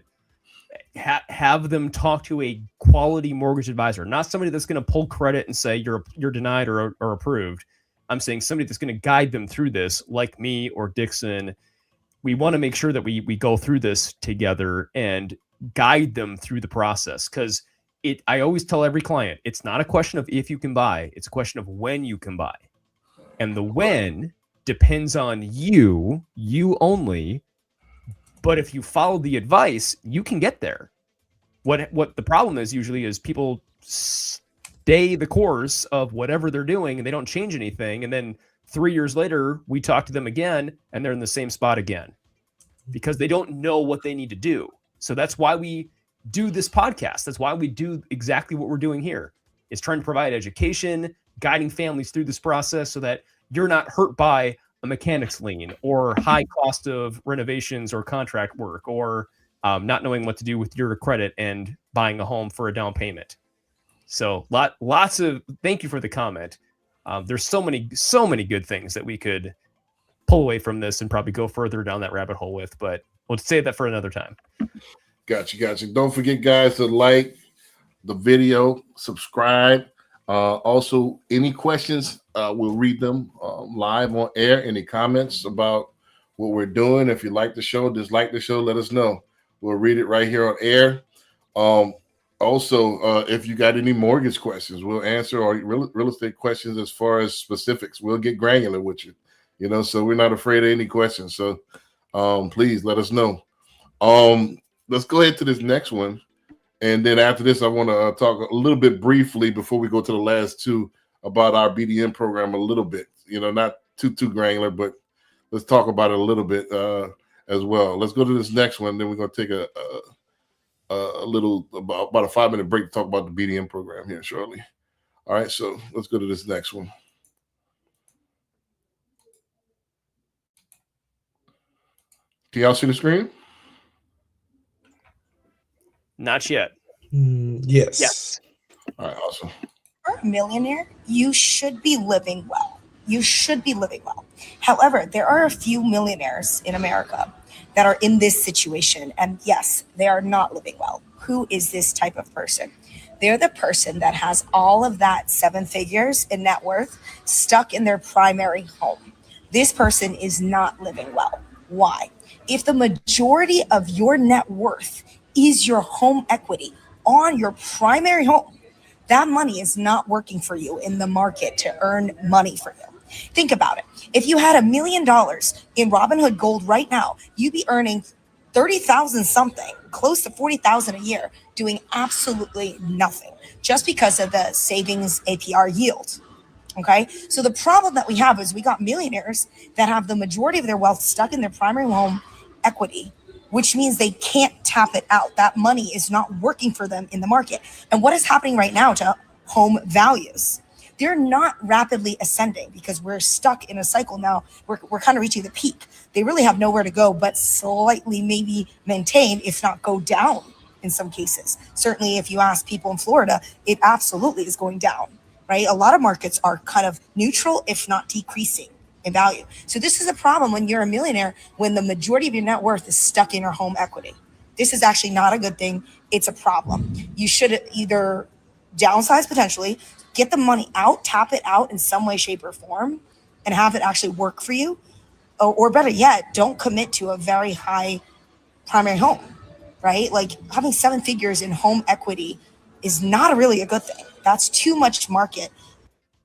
have them talk to a quality mortgage advisor, not somebody that's going to pull credit and say you're denied or approved. I'm saying somebody that's going to guide them through this, like me or Dixon. We want to make sure that we go through this together and guide them through the process, because I always tell every client, it's not a question of if you can buy, it's a question of when you can buy. And the when depends on you only. But if you follow the advice, you can get there. What the problem is usually is people stay the course of whatever they're doing and they don't change anything. And then 3 years later, we talk to them again and they're in the same spot again because they don't know what they need to do. So that's why we do this podcast. That's why we do exactly what we're doing here. It's trying to provide education, guiding families through this process so that you're not hurt by a mechanic's lien or high cost of renovations or contract work or not knowing what to do with your credit and buying a home for a down payment. So lots of thank you for the comment. There's so many good things that we could pull away from this and probably go further down that rabbit hole with, but we'll save that for another time. Gotcha. Don't forget, guys, to like the video, subscribe. Also, any questions, we'll read them live on air. Any comments about what we're doing? If you like the show, dislike the show, let us know. We'll read it right here on air. Also, if you got any mortgage questions, we'll answer, or real estate questions as far as specifics. We'll get granular with you, so we're not afraid of any questions. So please let us know. Let's go ahead to this next one. And then after this, I want to talk a little bit briefly before we go to the last two about our BDM program a little bit, not too granular, but let's talk about it a little bit as well. Let's go to this next one. Then we're going to take a little, about a 5-minute break to talk about the BDM program here shortly. All right, so let's go to this next one. Can y'all see the screen? Not yet. Yes. All right, awesome. You're a millionaire, you should be living well. However, there are a few millionaires in America that are in this situation. And yes, they are not living well. Who is this type of person? They're the person that has all of that 7 figures in net worth stuck in their primary home. This person is not living well. Why? If the majority of your net worth is your home equity on your primary home, that money is not working for you in the market to earn money for you. Think about it. If you had $1 million in Robinhood Gold right now, you'd be earning 30,000 something, close to 40,000 a year, doing absolutely nothing just because of the savings APR yield. Okay. So the problem that we have is we got millionaires that have the majority of their wealth stuck in their primary home equity, which means they can't tap it out. That money is not working for them in the market. And what is happening right now to home values? They're not rapidly ascending because we're stuck in a cycle now. We're kind of reaching the peak. They really have nowhere to go but slightly maybe maintain, if not go down in some cases. Certainly, if you ask people in Florida, it absolutely is going down, right? A lot of markets are kind of neutral, if not decreasing in value. So this is a problem when you're a millionaire, when the majority of your net worth is stuck in your home equity. This is actually not a good thing. It's a problem. You should either downsize potentially, get the money out, tap it out in some way, shape, or form, and have it actually work for you. Or better yet, don't commit to a very high primary home, right? Like having 7 figures in home equity is not really a good thing. That's too much market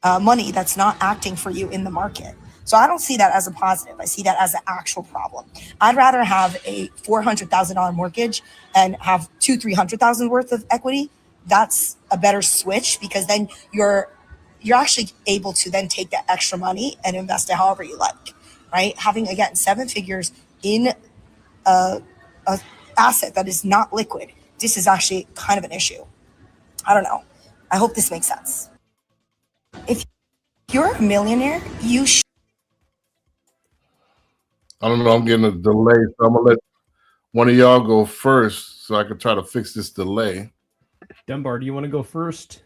money that's not acting for you in the market. So I don't see that as a positive. I see that as an actual problem. I'd rather have a $400,000 mortgage and have $200,000-300,000 worth of equity. That's a better switch, because then you're actually able to then take that extra money and invest it however you like, right? Having, again, 7 figures in a asset that is not liquid, this is actually kind of an issue. I don't know. I hope this makes sense. If you're a millionaire, you should. I don't know. I'm getting a delay, so I'm gonna let one of y'all go first, so I can try to fix this delay. Dunbar, do you want to go first?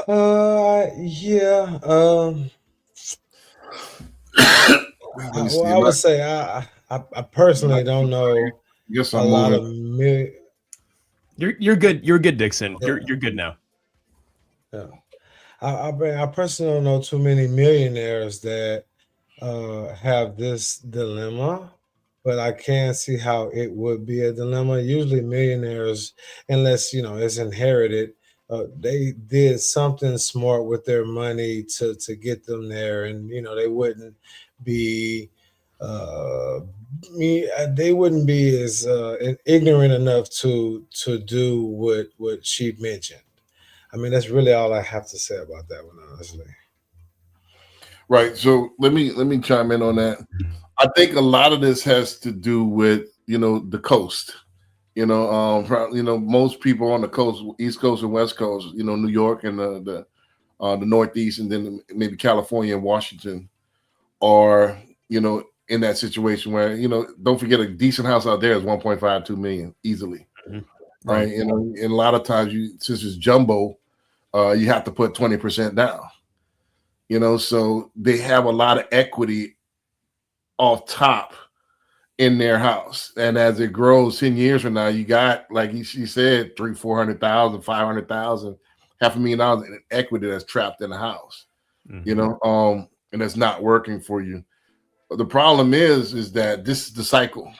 Yeah. I would say I personally don't know Guess a I'm lot moving. of You're good. You're good, Dixon. You're good now. Yeah. I personally don't know too many millionaires that have this dilemma, but I can see how it would be a dilemma. Usually, millionaires, unless it's inherited, they did something smart with their money to get them there, and they wouldn't be. They wouldn't be as ignorant enough to do what she mentioned. I mean, that's really all I have to say about that one, honestly. Right. So let me chime in on that. I think a lot of this has to do with the coast. Most people on the coast, East Coast and West Coast, New York and the Northeast, and then maybe California and Washington are in that situation where don't forget, a decent house out there is 1.5-2 million easily. Mm-hmm. Right. And a lot of times since it's jumbo, you have to put 20% down. So they have a lot of equity off top in their house. And as it grows 10 years from now, you got, like she said, 300,000, 500,000, $500,000 in equity that's trapped in the house. Mm-hmm. And that's not working for you. But the problem is that this is the cycle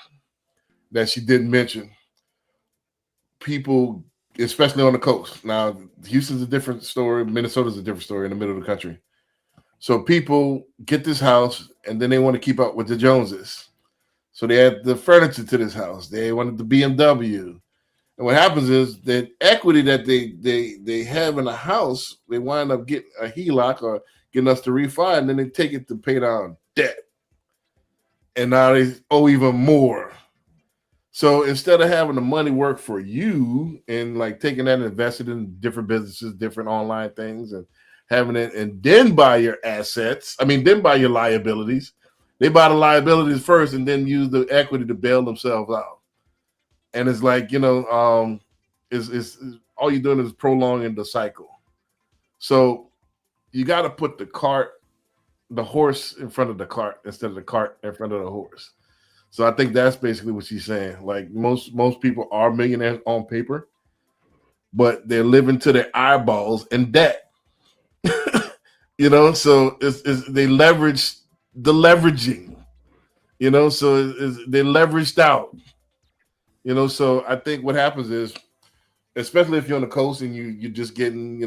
that she didn't mention. People, especially on the coast. Now, Houston's a different story. Minnesota's a different story in the middle of the country. So people get this house and then they want to keep up with the Joneses. So they add the furniture to this house. They wanted the BMW. And what happens is that equity that they have in a house, they wind up getting a HELOC or getting us to refi, and then they take it to pay down debt. And now they owe even more. So instead of having the money work for you and like taking that and invested in different businesses, different online things, and having it, and then buy your assets, then buy your liabilities. They buy the liabilities first and then use the equity to bail themselves out. And it's like, is all you're doing is prolonging the cycle. So you got to put the horse in front of the cart instead of the cart in front of the horse. So I think that's basically what she's saying. Like most people are millionaires on paper, but they're living to their eyeballs in debt. So they leverage the leveraging, so they leveraged out, so I think what happens is, especially if you're on the coast and you're just getting,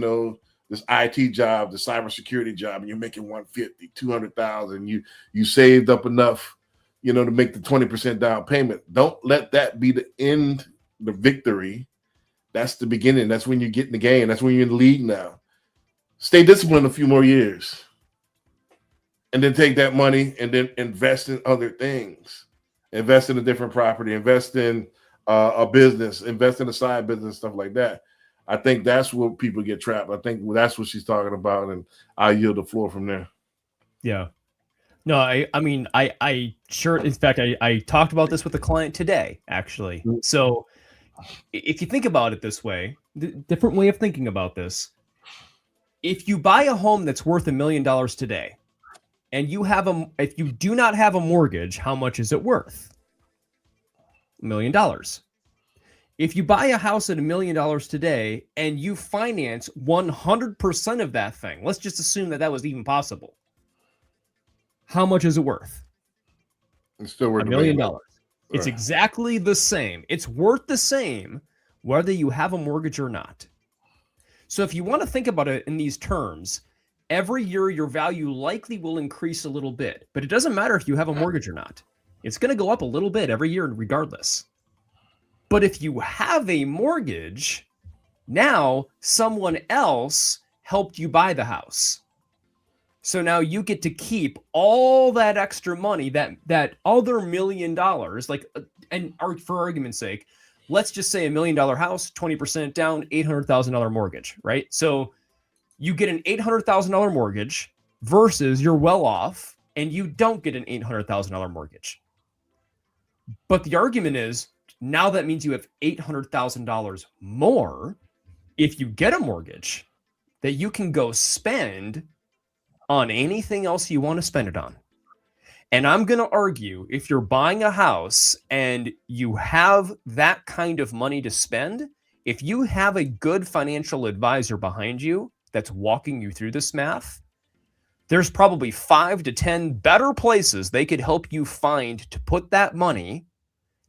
this IT job, the cybersecurity job, and you're making 150, 200,000, you saved up enough, to make the 20% down payment. Don't let that be the end, the victory. That's the beginning. That's when you get in the game. That's when you're in the league now. Stay disciplined a few more years. And then take that money and then invest in other things. Invest in a different property. Invest in a business. Invest in a side business, stuff like that. I think that's where people get trapped. I think that's what she's talking about, and I yield the floor from there. Yeah. No, I sure. In fact, I talked about this with a client today, actually. So, if you think about it this way, different way of thinking about this. If you buy a home that's worth $1 million today, and if you do not have a mortgage, how much is it worth? $1 million. If you buy a house at $1 million today and you finance 100% of that thing, let's just assume that was even possible. How much is it worth? It's still worth $1 million. Right. It's exactly the same. It's worth the same whether you have a mortgage or not. So if you want to think about it in these terms, every year your value likely will increase a little bit, but it doesn't matter if you have a mortgage or not. It's going to go up a little bit every year regardless. But if you have a mortgage, now someone else helped you buy the house. So now you get to keep all that extra money, that other $1 million, for argument's sake, let's just say $1 million house, 20% down, $800,000 mortgage, right? So you get an $800,000 mortgage versus you're well off and you don't get an $800,000 mortgage. But the argument is, now that means you have $800,000 more if you get a mortgage that you can go spend on anything else you want to spend it on. And I'm going to argue, if you're buying a house and you have that kind of money to spend, if you have a good financial advisor behind you that's walking you through this math, there's probably 5 to 10 better places they could help you find to put that money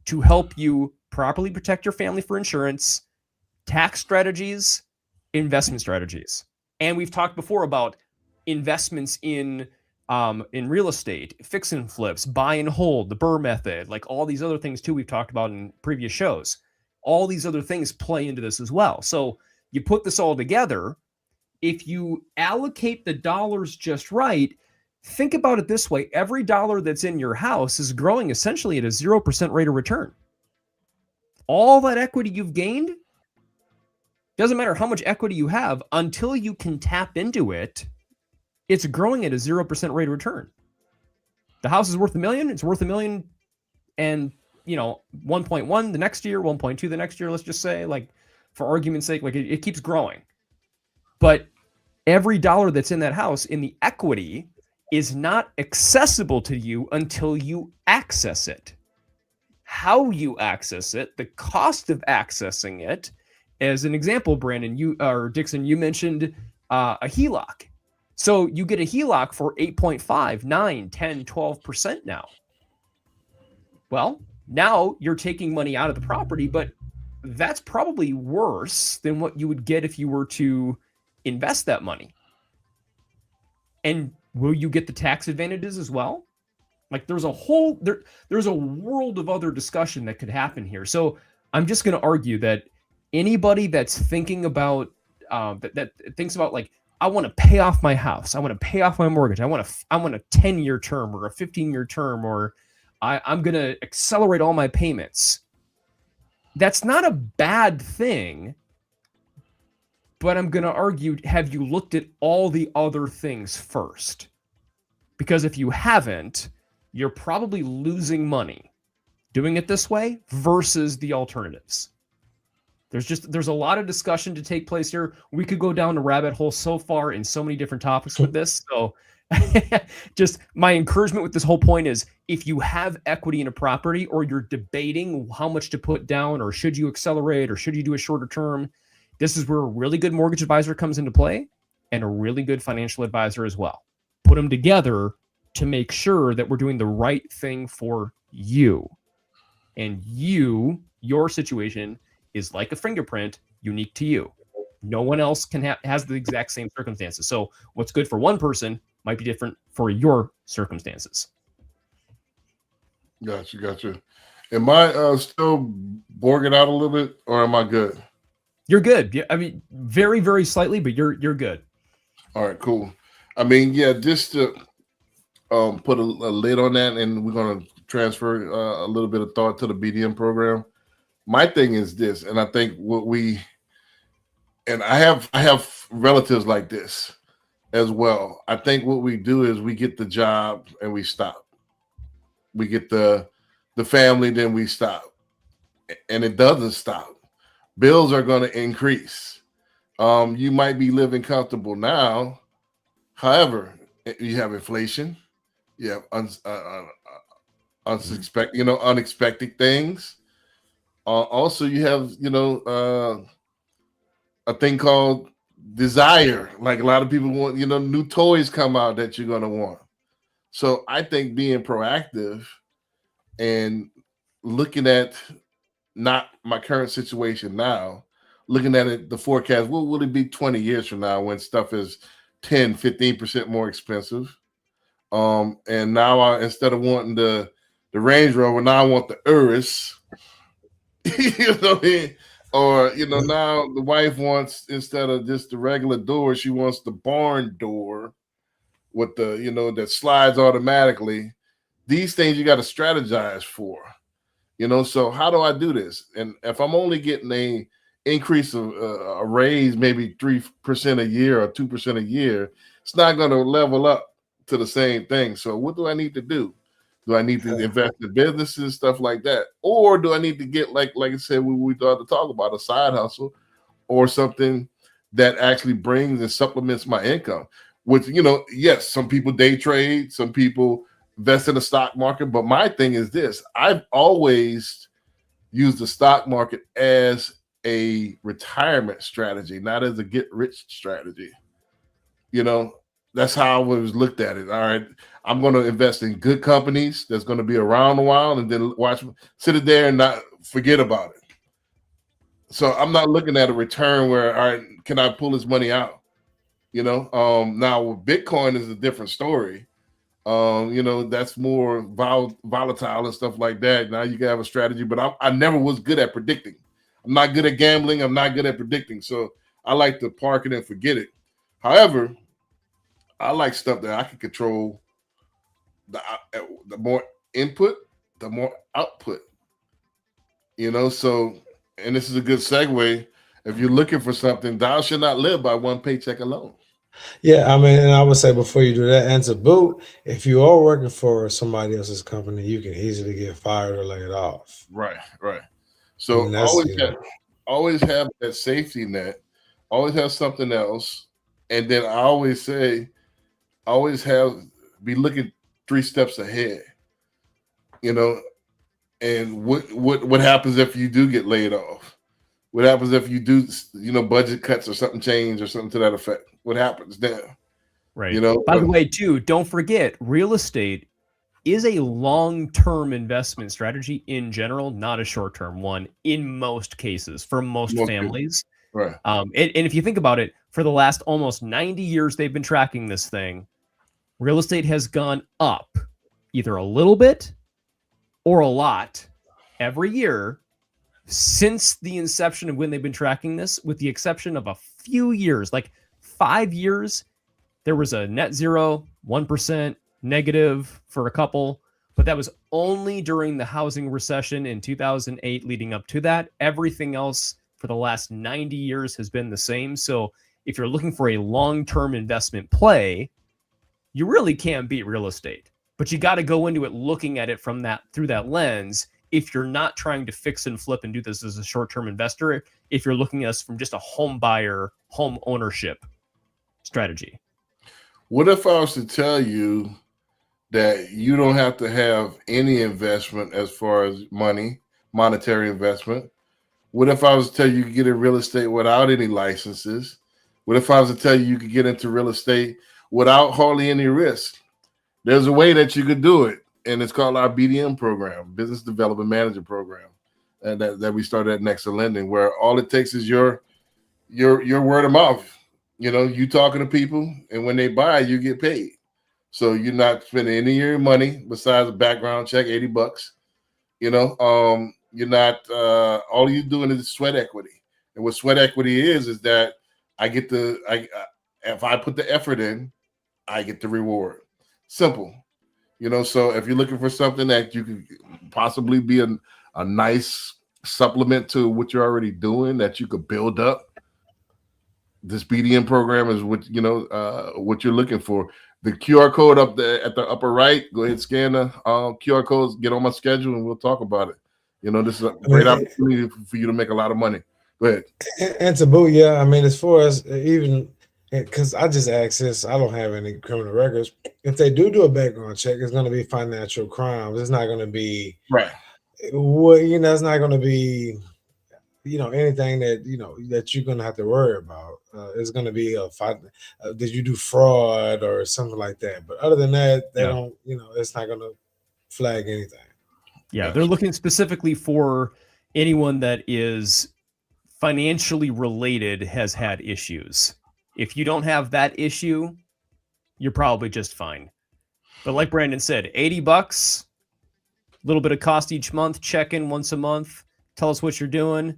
to help you properly protect your family for insurance, tax strategies, investment strategies. And we've talked before about investments in real estate, fix and flips, buy and hold, the Burr method, like all these other things too we've talked about in previous shows. All these other things play into this as well. So you put this all together, if you allocate the dollars just right, think about it this way. Every dollar that's in your house is growing essentially at a 0% rate of return. All that equity you've gained, doesn't matter how much equity you have, until you can tap into it, it's growing at a 0% rate of return. The house is worth $1 million. It's worth $1 million and, 1.1 the next year, 1.2 the next year, let's just say, like, for argument's sake, like it keeps growing. But every dollar that's in that house in the equity is not accessible to you until you access it. How you access it, the cost of accessing it. As an example, Brandon, Dixon, you mentioned a HELOC. So you get a HELOC for 8.5, 9, 10, 12% now. Well, now you're taking money out of the property, but that's probably worse than what you would get if you were to invest that money. And will you get the tax advantages as well? Like there's a world of other discussion that could happen here. So I'm just going to argue that anybody that's thinking about that thinks about, like, I want to pay off my house, I want to pay off my mortgage, I want a 10-year term or a 15-year term, or I'm going to accelerate all my payments. That's not a bad thing, but I'm going to argue, have you looked at all the other things first? Because if you haven't, you're probably losing money doing it this way versus the alternatives. There's a lot of discussion to take place here. We could go down a rabbit hole so far in so many different topics with this. So just my encouragement with this whole point is, if you have equity in a property, or you're debating how much to put down, or should you accelerate, or should you do a shorter term, this is where a really good mortgage advisor comes into play, and a really good financial advisor as well. Put them together to make sure that we're doing the right thing for you. And your situation is like a fingerprint, unique to you. No one else has the exact same circumstances. So what's good for one person might be different for your circumstances. Gotcha. Am I still borging out a little bit, or am I good? You're good. Yeah, I mean, very, very slightly, but you're good. All right, cool. I mean, yeah, just to put a lid on that, and we're going to transfer a little bit of thought to the BDM program. My thing is this, and I think I have relatives like this as well. I think what we do is we get the job and we stop. We get the family, then we stop. And it doesn't stop. bills are going to increase. You might be living comfortable now. However, you have inflation. You have unexpected things. Also, you have a thing called desire. Like a lot of people want, new toys come out that you're going to want. So I think being proactive and looking at not my current situation now, looking at it, the forecast, what will it be 20 years from now when stuff is 10, 15% more expensive? And now instead of wanting the Range Rover, now I want the Urus. You know what I mean? Or, now the wife wants, instead of just the regular door, she wants the barn door with the, that slides automatically. These things you got to strategize for, so how do I do this? And if I'm only getting a increase of a raise, maybe 3% a year or 2% a year, it's not going to level up to the same thing. So what do I need to do? Do I need to invest in businesses, stuff like that? Or do I need to get, like I said, we thought to talk about a side hustle or something that actually brings and supplements my income? Which, yes, some people day trade, some people invest in the stock market. But my thing is this: I've always used the stock market as a retirement strategy, not as a get rich strategy. That's how I always looked at it. All right, I'm going to invest in good companies that's going to be around a while, and then sit it there and not forget about it. So I'm not looking at a return where, all right, can I pull this money out? Now with Bitcoin is a different story. That's more volatile and stuff like that. Now you can have a strategy, but I never was good at predicting. I'm not good at gambling. I'm not good at predicting. So I like to park it and forget it. However, I like stuff that I can control. The more input, the more output. So, and this is a good segue. If you're looking for something, thou shalt not live by one paycheck alone. Yeah, and I would say before you do that, and to boot, if you are working for somebody else's company, you can easily get fired or laid off. Right. So always have that safety net. Always have something else, and then I always say, be looking 3 steps ahead. And what happens if you do get laid off? What happens if you do, budget cuts or something change or something to that effect? What happens then? Right. By the way, too, don't forget, real estate is a long-term investment strategy in general, not a short-term one in most cases for most families. Right. And if you think about it, for the last almost 90 years they've been tracking this thing, real estate has gone up either a little bit or a lot every year since the inception of when they've been tracking this, with the exception of a few years, like 5 years, there was a net zero, 1% negative for a couple, but that was only during the housing recession in 2008 leading up to that. Everything else for the last 90 years has been the same. So if you're looking for a long-term investment play, you really can't beat real estate, but you got to go into it looking at it through that lens. If you're not trying to fix and flip and do this as a short-term investor, if you're looking at us from just a home buyer, home ownership strategy. What if I was to tell you that you don't have to have any investment as far as monetary investment? What if I was to tell you could get in real estate without any licenses? What if I was to tell you could get into real estate without hardly any risk? There's a way that you could do it, and it's called our BDM program, Business Development Manager Program, and that we started at Nexa Lending, where all it takes is your word of mouth. You talking to people, and when they buy, you get paid. So you're not spending any of your money besides a background check, $80. You're not. All you're doing is sweat equity, and what sweat equity is that I get if I put the effort in, I get the reward. Simple. So if you're looking for something that you could possibly be a nice supplement to what you're already doing, that you could build up, this BDM program is what you're looking for. The QR code up there at the upper right, go ahead, scan the QR codes, get on my schedule, and we'll talk about it. This is a great opportunity for you to make a lot of money. Go ahead. And to boot, yeah, I mean, as far as even because I just asked this, I don't have any criminal records. If they do a background check, it's going to be financial crimes. It's not going to be Right. Well, it's not going to be anything that that you're going to have to worry about. It's going to be did you do fraud or something like that? But other than that, they don't. It's not going to flag anything. Yeah, they're looking specifically for anyone that is financially related has had issues. If you don't have that issue, you're probably just fine. But like Brandon said, $80, a little bit of cost each month, check in once a month, tell us what you're doing.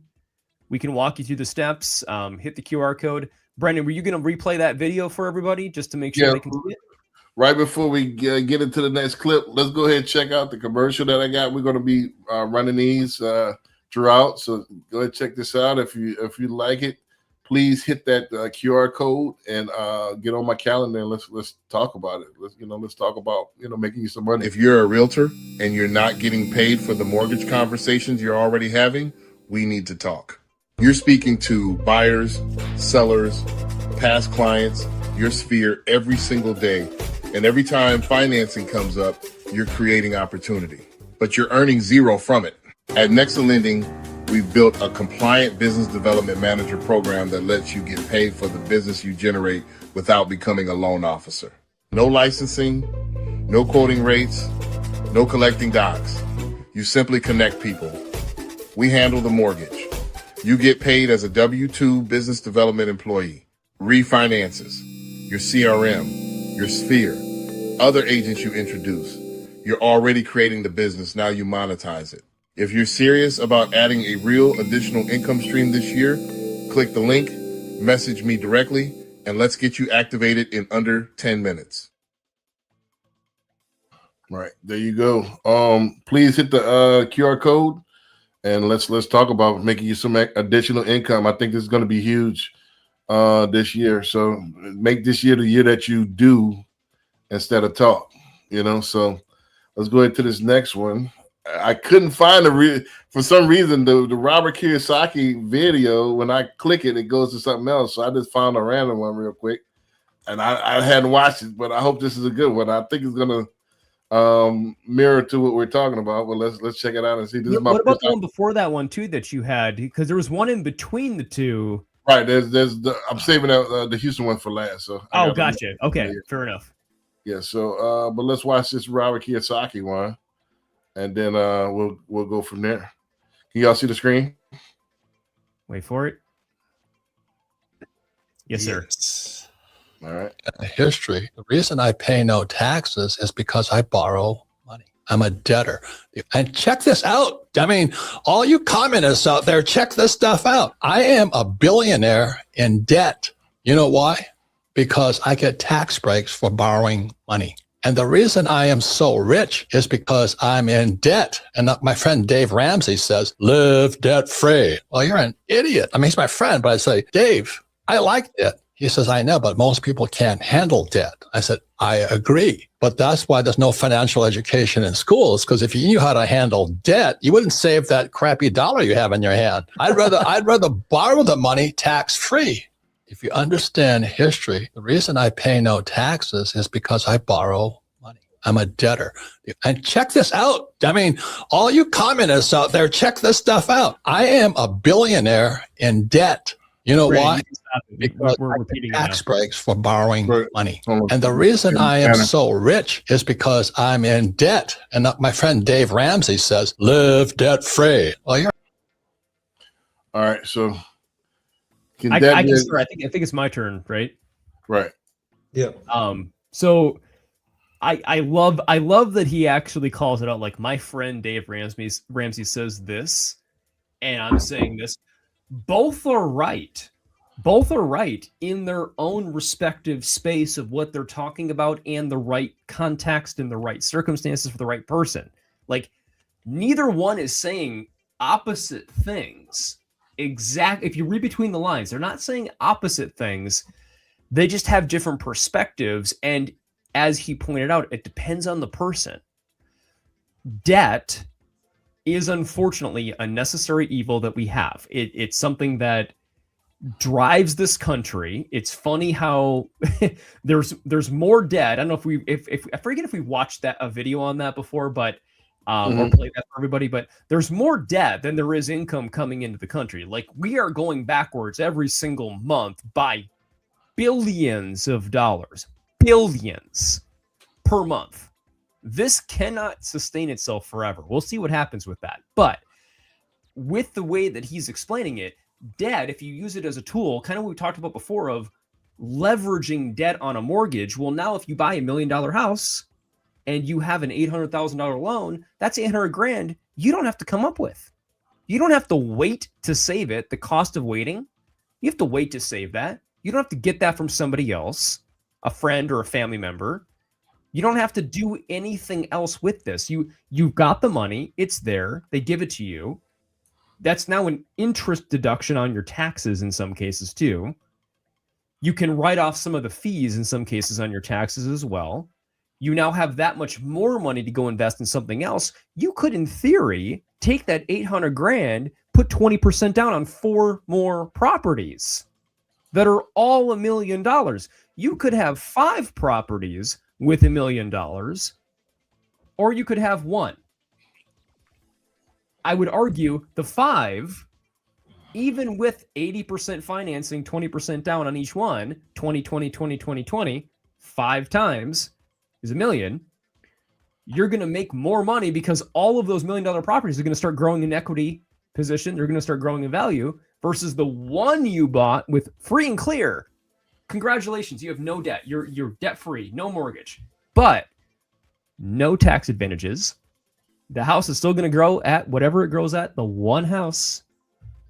We can walk you through the steps, hit the QR code. Brandon, were you going to replay that video for everybody just to make sure they can see it? Right before we get into the next clip, let's go ahead and check out the commercial that I got. We're going to be running these throughout, so go ahead and check this out. If you like it, please hit that QR code and get on my calendar and let's talk about it. Let's talk about making you some money. If you're a realtor and you're not getting paid for the mortgage conversations you're already having, we need to talk. You're speaking to buyers, sellers, past clients, your sphere every single day. And every time financing comes up, you're creating opportunity, but you're earning zero from it. At Nexa Lending, we've built a compliant business development manager program that lets you get paid for the business you generate without becoming a loan officer. No licensing, no quoting rates, no collecting docs. You simply connect people. We handle the mortgage. You get paid as a W-2 business development employee. Refinances, your CRM, your sphere, other agents you introduce. You're already creating the business, now you monetize it. If you're serious about adding a real additional income stream this year, click the link, message me directly, and let's get you activated in under 10 minutes. Right, there you go. Please hit the QR code and let's talk about making you some additional income. I think this is going to be huge this year. So make this year the year that you do instead of talk, So let's go into this next one. I couldn't find for some reason the Robert Kiyosaki video. When I click it, it goes to something else. So I just found a random one real quick, and I hadn't watched it, but I hope this is a good one. I think it's gonna mirror to what we're talking about. But let's check it out and see. What about the one before that one too that you had? Because there was one in between the two. Right. I'm saving the Houston one for last. So gotcha. Okay, fair enough. Yeah. So but let's watch this Robert Kiyosaki one. And then we'll go from there. Can y'all see the screen? Wait for it. Yes, sir. All right. History. The reason I pay no taxes is because I borrow money. I'm a debtor. And check this out. I mean, all you communists out there, check this stuff out. I am a billionaire in debt. You know why? Because I get tax breaks for borrowing money. And the reason I am so rich is because I'm in debt. And my friend Dave Ramsey says, live debt free. Well, you're an idiot. I mean, he's my friend, but I say, Dave, I like debt. He says, I know, but most people can't handle debt. I said, I agree. But that's why there's no financial education in schools, because if you knew how to handle debt, you wouldn't save that crappy dollar you have in your hand. I'd rather borrow the money tax free. If you understand history, the reason I pay no taxes is because I borrow money. I'm a debtor. And check this out. I mean, all you communists out there, check this stuff out. I am a billionaire in debt. You know why? Because we're repeating tax breaks for borrowing money. And the reason I am so rich is because I'm in debt. And my friend Dave Ramsey says, live debt free. Well, you're all right. So I can start. I think it's my turn, right? Right. Yeah. So I love that he actually calls it out. Like, my friend Dave Ramsey says this, and I'm saying this. Both are right. Both are right in their own respective space of what they're talking about and the right context and the right circumstances for the right person. Like, neither one is saying opposite things. If you read between the lines, they're not saying opposite things. They just have different perspectives. And as he pointed out, it depends on the person. Debt is unfortunately a necessary evil that we have. It's something that drives this country. It's funny how there's more debt. I don't know if I forget if we watched a video on that before, but or played that for everybody, but there's more debt than there is income coming into the country. Like, we are going backwards every single month by billions of dollars, billions per month. This cannot sustain itself forever. We'll see what happens with that. But with the way that he's explaining it, debt, if you use it as a tool, kind of what we talked about before of leveraging debt on a mortgage. Well, now if you buy $1 million house and you have an $800,000 loan, that's 800 grand you don't have to come up with. You don't have to wait to save it. The cost of waiting, you have to wait to save that. You don't have to get that from somebody else, a friend or a family member. You don't have to do anything else with this. You've got the money. It's there. They give it to you. That's now an interest deduction on your taxes in some cases too. You can write off some of the fees in some cases on your taxes as well. You now have that much more money to go invest in something else. You could, in theory, take that 800 grand, put 20% down on 4 more properties that are all $1 million. You could have 5 properties with $1 million, or you could have 1. I would argue the 5, even with 80% financing, 20% down on each one, 20, 20, 20, 20, 20, 5 times is $1 million. You're going to make more money because all of those $1 million properties are going to start growing in equity position. They're going to start growing in value versus the one you bought with free and clear. Congratulations, you have no debt. You're debt free, no mortgage, but no tax advantages. The house is still going to grow at whatever it grows at, the one house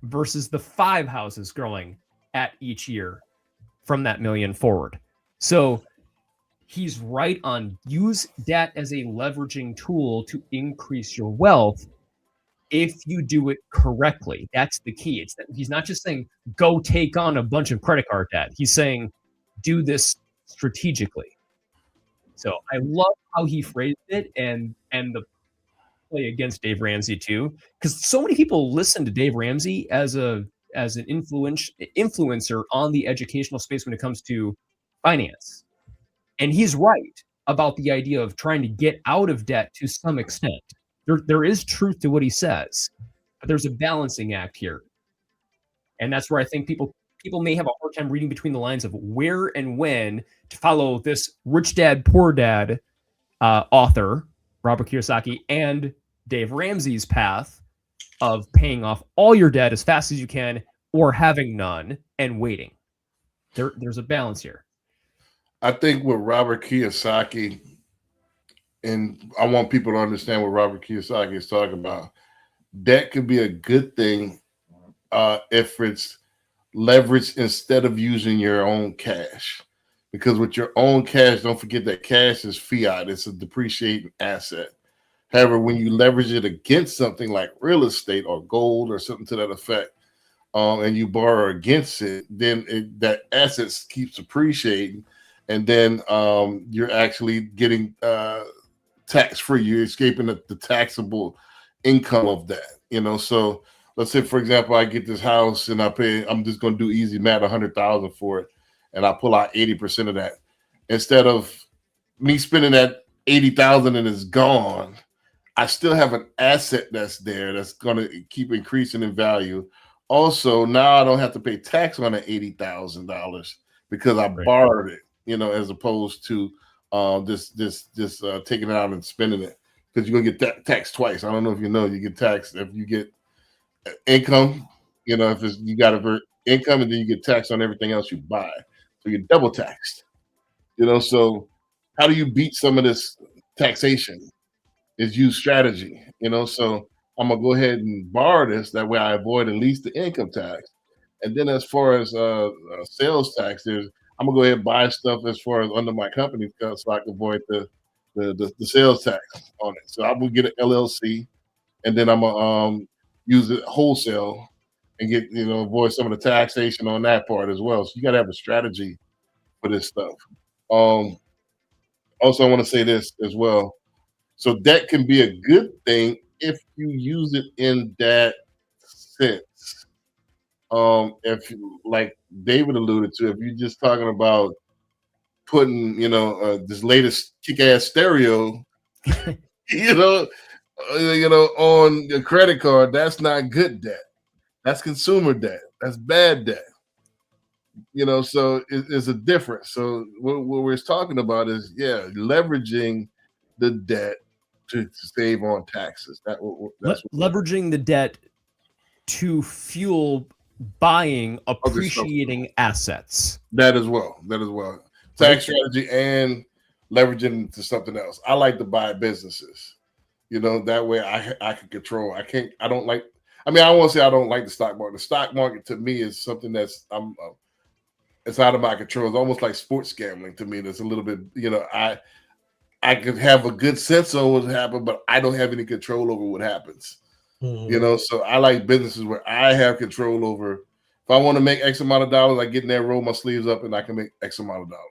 versus the 5 houses growing at each year from that $1 million forward. So he's right on, use debt as a leveraging tool to increase your wealth if you do it correctly. That's the key. It's that he's not just saying go take on a bunch of credit card debt. He's saying do this strategically. So I love how he phrased it and the play against Dave Ramsey too, because so many people listen to Dave Ramsey as an influencer on the educational space when it comes to finance. And he's right about the idea of trying to get out of debt to some extent. There is truth to what he says, but there's a balancing act here. And that's where I think people may have a hard time reading between the lines of where and when to follow this Rich Dad, Poor Dad author, Robert Kiyosaki, and Dave Ramsey's path of paying off all your debt as fast as you can or having none and waiting. There's a balance here. I think with Robert Kiyosaki, and I want people to understand what Robert Kiyosaki is talking about, debt could be a good thing if it's leveraged instead of using your own cash. Because with your own cash, don't forget that cash is fiat. It's a depreciating asset. However, when you leverage it against something like real estate or gold or something to that effect, and you borrow against it, then that asset keeps appreciating, and then you're actually getting tax-free. You're escaping the taxable income of that. So let's say, for example, I get this house and I'm just going to do easy math, $100,000 for it, and I pull out 80% of that. Instead of me spending that 80,000 and it's gone, I still have an asset that's there that's going to keep increasing in value. Also, now I don't have to pay tax on that $80,000 because I borrowed it, as opposed to just taking it out and spending it, because you're gonna get taxed twice. I don't know if you know, you get taxed if you get income. If you got a income, and then you get taxed on everything else you buy, so you're double taxed. So how do you beat some of this taxation? Is use strategy. So I'm gonna go ahead and borrow this. That way, I avoid at least the income tax. And then, as far as sales tax, I'm gonna go ahead and buy stuff as far as under my company, so I can avoid the sales tax on it. So I'm gonna get an LLC, and then I'm gonna use it wholesale and get avoid some of the taxation on that part as well. So you got to have a strategy for this stuff. Also, I want to say this as well. So debt can be a good thing if you use it in that sense. If like David alluded to, if you're just talking about putting, this latest kick-ass stereo, on your credit card, that's not good debt. That's consumer debt. That's bad debt. So it's a difference. So what we're talking about is, leveraging the debt to save on taxes. That's leveraging the debt to fuel buying appreciating assets. That as well. Tax strategy and leveraging to something else. I like to buy businesses. That way I can control. I don't like I won't say I don't like the stock market. The stock market to me is something that's it's out of my control. It's almost like sports gambling to me. There's a little bit, I could have a good sense of what happened, but I don't have any control over what happens. So I like businesses where I have control over. If I want to make X amount of dollars, I get in there, roll my sleeves up, and I can make X amount of dollars.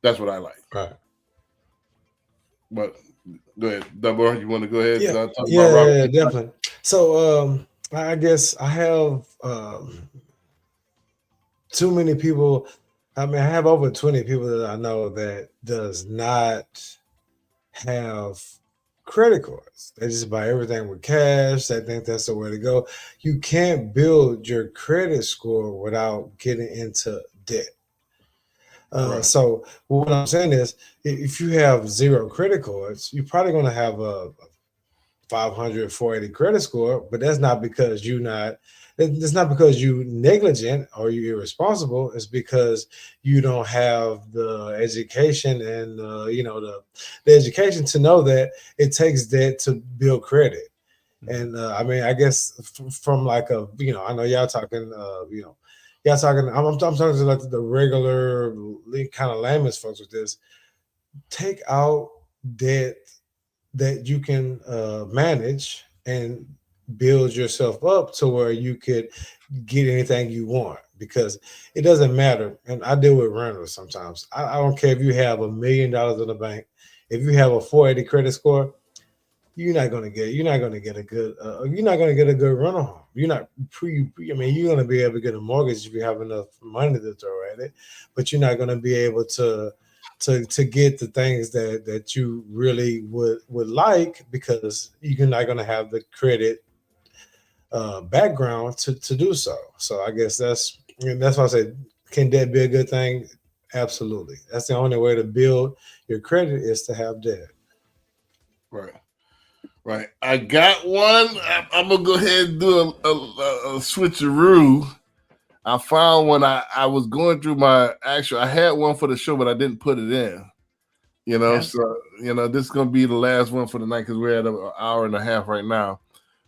That's what I like. Right. But go ahead, Dunbar. You want to go ahead? Yeah, definitely. So I guess I have too many people. I have over 20 people that I know that does not have credit cards. They just buy everything with cash. They think that's the way to go. You can't build your credit score without getting into debt. So what I'm saying is, if you have 0 credit cards, you're probably going to have a 500, 480 credit score, but that's not because it's not because you negligent or you're irresponsible. It's because you don't have the education and the education to know that it takes debt to build credit. And I guess from like I know y'all talking, y'all talking. I'm talking to like the regular kind of layman's folks with this. Take out debt that you can manage and build yourself up to where you could get anything you want, because it doesn't matter. And I deal with renters sometimes. I don't care if you have $1 million in the bank. If you have a 480 credit score, you're not gonna get a good rental home. You're not you're gonna be able to get a mortgage if you have enough money to throw at it, but you're not gonna be able to get the things that you really would like, because you're not gonna have the credit background to do so. So I guess that's why I say, can debt be a good thing? Absolutely. That's the only way to build your credit, is to have debt. Right. I got one. I'm gonna go ahead and do a switcheroo. I found one. I was going through I had one for the show, but I didn't put it in. So this is gonna be the last one for the night, because we're at an hour and a half right now.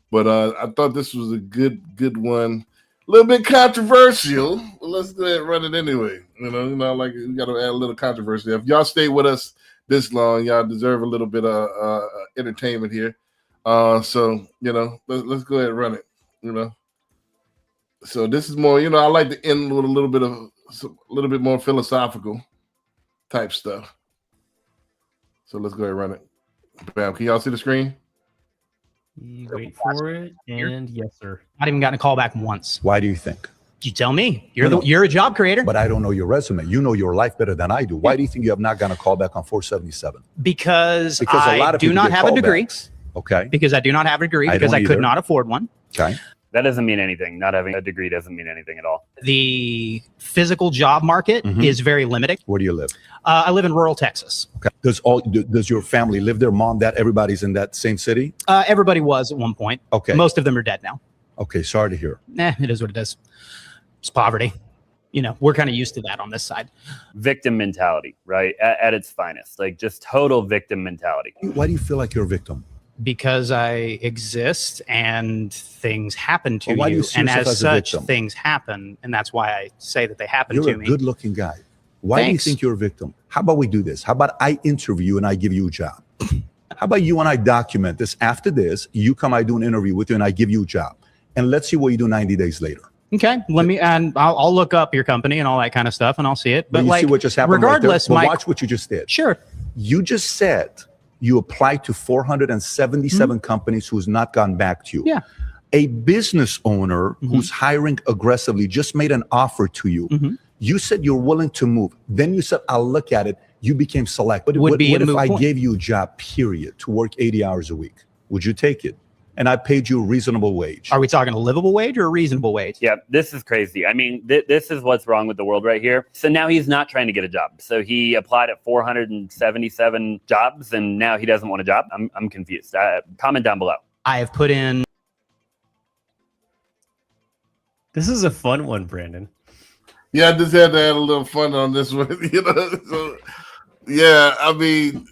But I thought this was a good one. A little bit controversial, but let's go ahead and run it anyway. Like we got to add a little controversy. If y'all stay with us this long, y'all deserve a little bit of entertainment here. So let's go ahead and run it. So this is more, I like to end with a little bit more philosophical type stuff. So let's go ahead and run it. Bam, can y'all see the screen? Wait for it, and yes, sir. Not even gotten a call back once. Why do you think? You tell me. You're a job creator. But I don't know your resume. You know your life better than I do. Why do you think you have not gotten a call back on 477? Because I do not have a degree. Okay. Because I do not have a degree, because I could not afford one. Okay. That doesn't mean anything. Not having a degree doesn't mean anything at all. The physical job market is very limited. Where do you live? I live in rural Texas. Okay. Does your family live there? Mom, dad, everybody's in that same city? Everybody was at one point. Okay. Most of them are dead now. Okay. Sorry to hear. It is what it is. It's poverty. We're kind of used to that on this side. Victim mentality, right? At its finest, like just total victim mentality. Why do you feel like you're a victim? Because I exist and things happen to why do you. you see And yourself as as a such, victim? things happen. And that's why I say that they happen You're to a me. good-looking guy. Why Thanks. do you think you're a victim? How about we do this? How about I interview you and I give you a job? How about you and I document this? After this, you come, I do an interview with you and I give you a job. And let's see what you do 90 days later. Okay, I'll look up your company and all that kind of stuff, and I'll see it. But you see what just happened regardless, right there? Well, watch what you just did. Sure. You just said You applied to 477 companies who's not gone back to you. Yeah. A business owner who's hiring aggressively just made an offer to you. You said you're willing to move. Then you said, I'll look at it. You became select. What if I gave you a job, period, to work 80 hours a week? Would you take it? And I paid you a reasonable wage. Are we talking a livable wage or a reasonable wage? Yeah, this is crazy. I mean, this is what's wrong with the world right here. So now he's not trying to get a job. So he applied at 477 jobs, and now he doesn't want a job. I'm confused. Comment down below. I have put in. This is a fun one, Brandon. Yeah, I just had to add a little fun on this one. So yeah, I mean,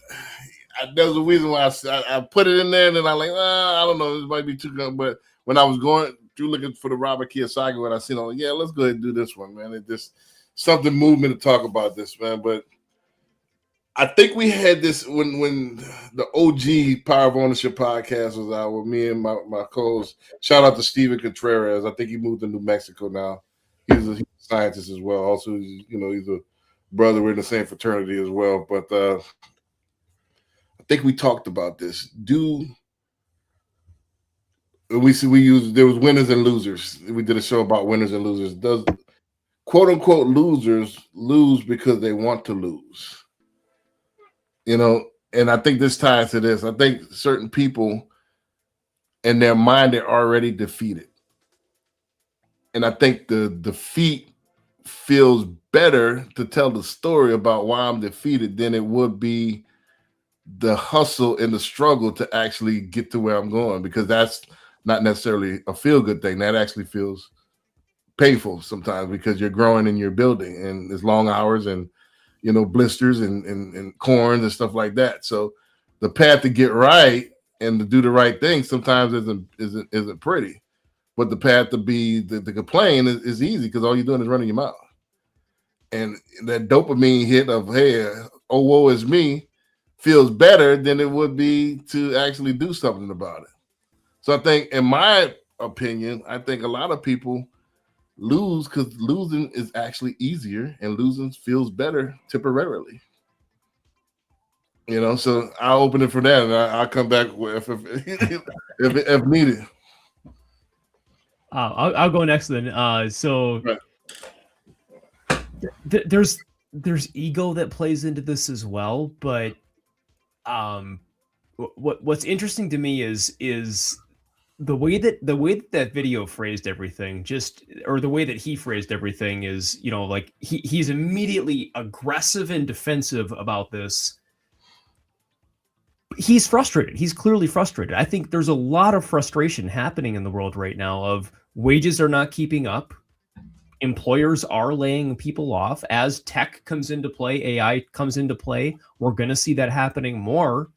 there's a reason why I put it in there, and then I like, I don't know, this might be too good. But when I was going through looking for the Robert Kiyosaki one, I seen, let's go ahead and do this one, man. It just something moved me to talk about this, man. But I think we had this when the OG Power of Ownership podcast was out with me and my co-host. Shout out to Steven Contreras. I think he moved to New Mexico now. He's a scientist as well. Also, he's a brother. We're in the same fraternity as well. But I think we talked about this. There was winners and losers. We did a show about winners and losers. Does quote unquote losers lose because they want to lose? And I think this ties to this. I think certain people in their mind are already defeated. And I think the defeat feels better to tell the story about why I'm defeated than it would be the hustle and the struggle to actually get to where I'm going, because that's not necessarily a feel-good thing. That actually feels painful sometimes because you're growing and you're building, and there's long hours and blisters and corns and stuff like that. So the path to get right and to do the right thing sometimes isn't pretty. But the path to complain is easy because all you're doing is running your mouth. And that dopamine hit of, hey, oh, woe is me, feels better than it would be to actually do something about it. So I think, in my opinion, I think a lot of people lose because losing is actually easier and losing feels better temporarily. So I'll open it for that and I'll come back if needed. I'll go next then. There's ego that plays into this as well, but what's interesting to me is the way that video phrased everything, or the way that he phrased everything is, like he's immediately aggressive and defensive about this. He's frustrated. He's clearly frustrated. I think there's a lot of frustration happening in the world right now of wages are not keeping up. Employers are laying people off. As tech comes into play, AI comes into play, we're going to see that happening more.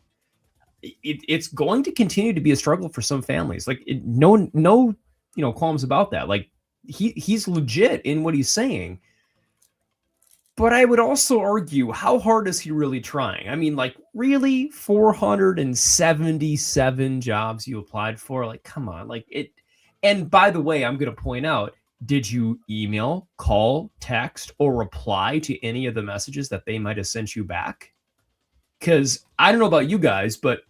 It's going to continue to be a struggle for some families. Like no qualms about that. Like he's legit in what he's saying. But I would also argue, how hard is he really trying? I mean, like, really, 477 jobs you applied for? Like, come on. Like it. And by the way, I'm going to point out, did you email, call, text, or reply to any of the messages that they might have sent you back? Because I don't know about you guys, but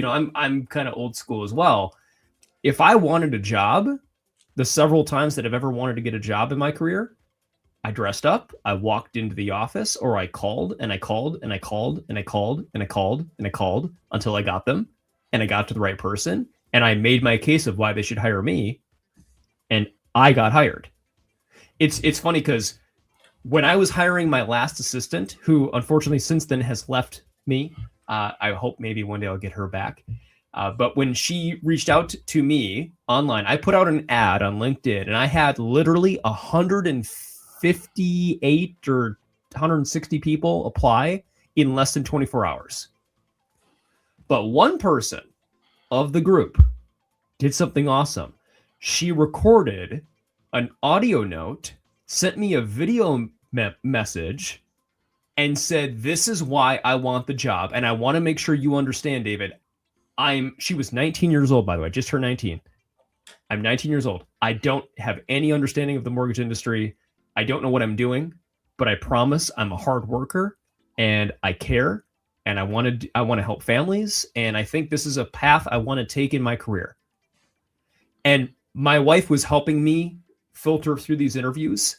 I'm kind of old school as well. If I wanted a job, the several times that I've ever wanted to get a job in my career, I dressed up, I walked into the office, or I called and I called and I called and I called and I called and I called until I got them and I got to the right person and I made my case of why they should hire me, and I got hired. It's funny because when I was hiring my last assistant, who unfortunately since then has left me, I hope maybe one day I'll get her back. But when she reached out to me online, I put out an ad on LinkedIn and I had literally 158 or 160 people apply in less than 24 hours. But one person of the group did something awesome. She recorded an audio note, sent me a video message, and said, "This is why I want the job. And I want to make sure you understand, David. She was 19 years old, by the way, just turned 19. I'm 19 years old. I don't have any understanding of the mortgage industry. I don't know what I'm doing, but I promise I'm a hard worker and I care. and I want to help families, and I think this is a path I want to take in my career. And my wife was helping me filter through these interviews,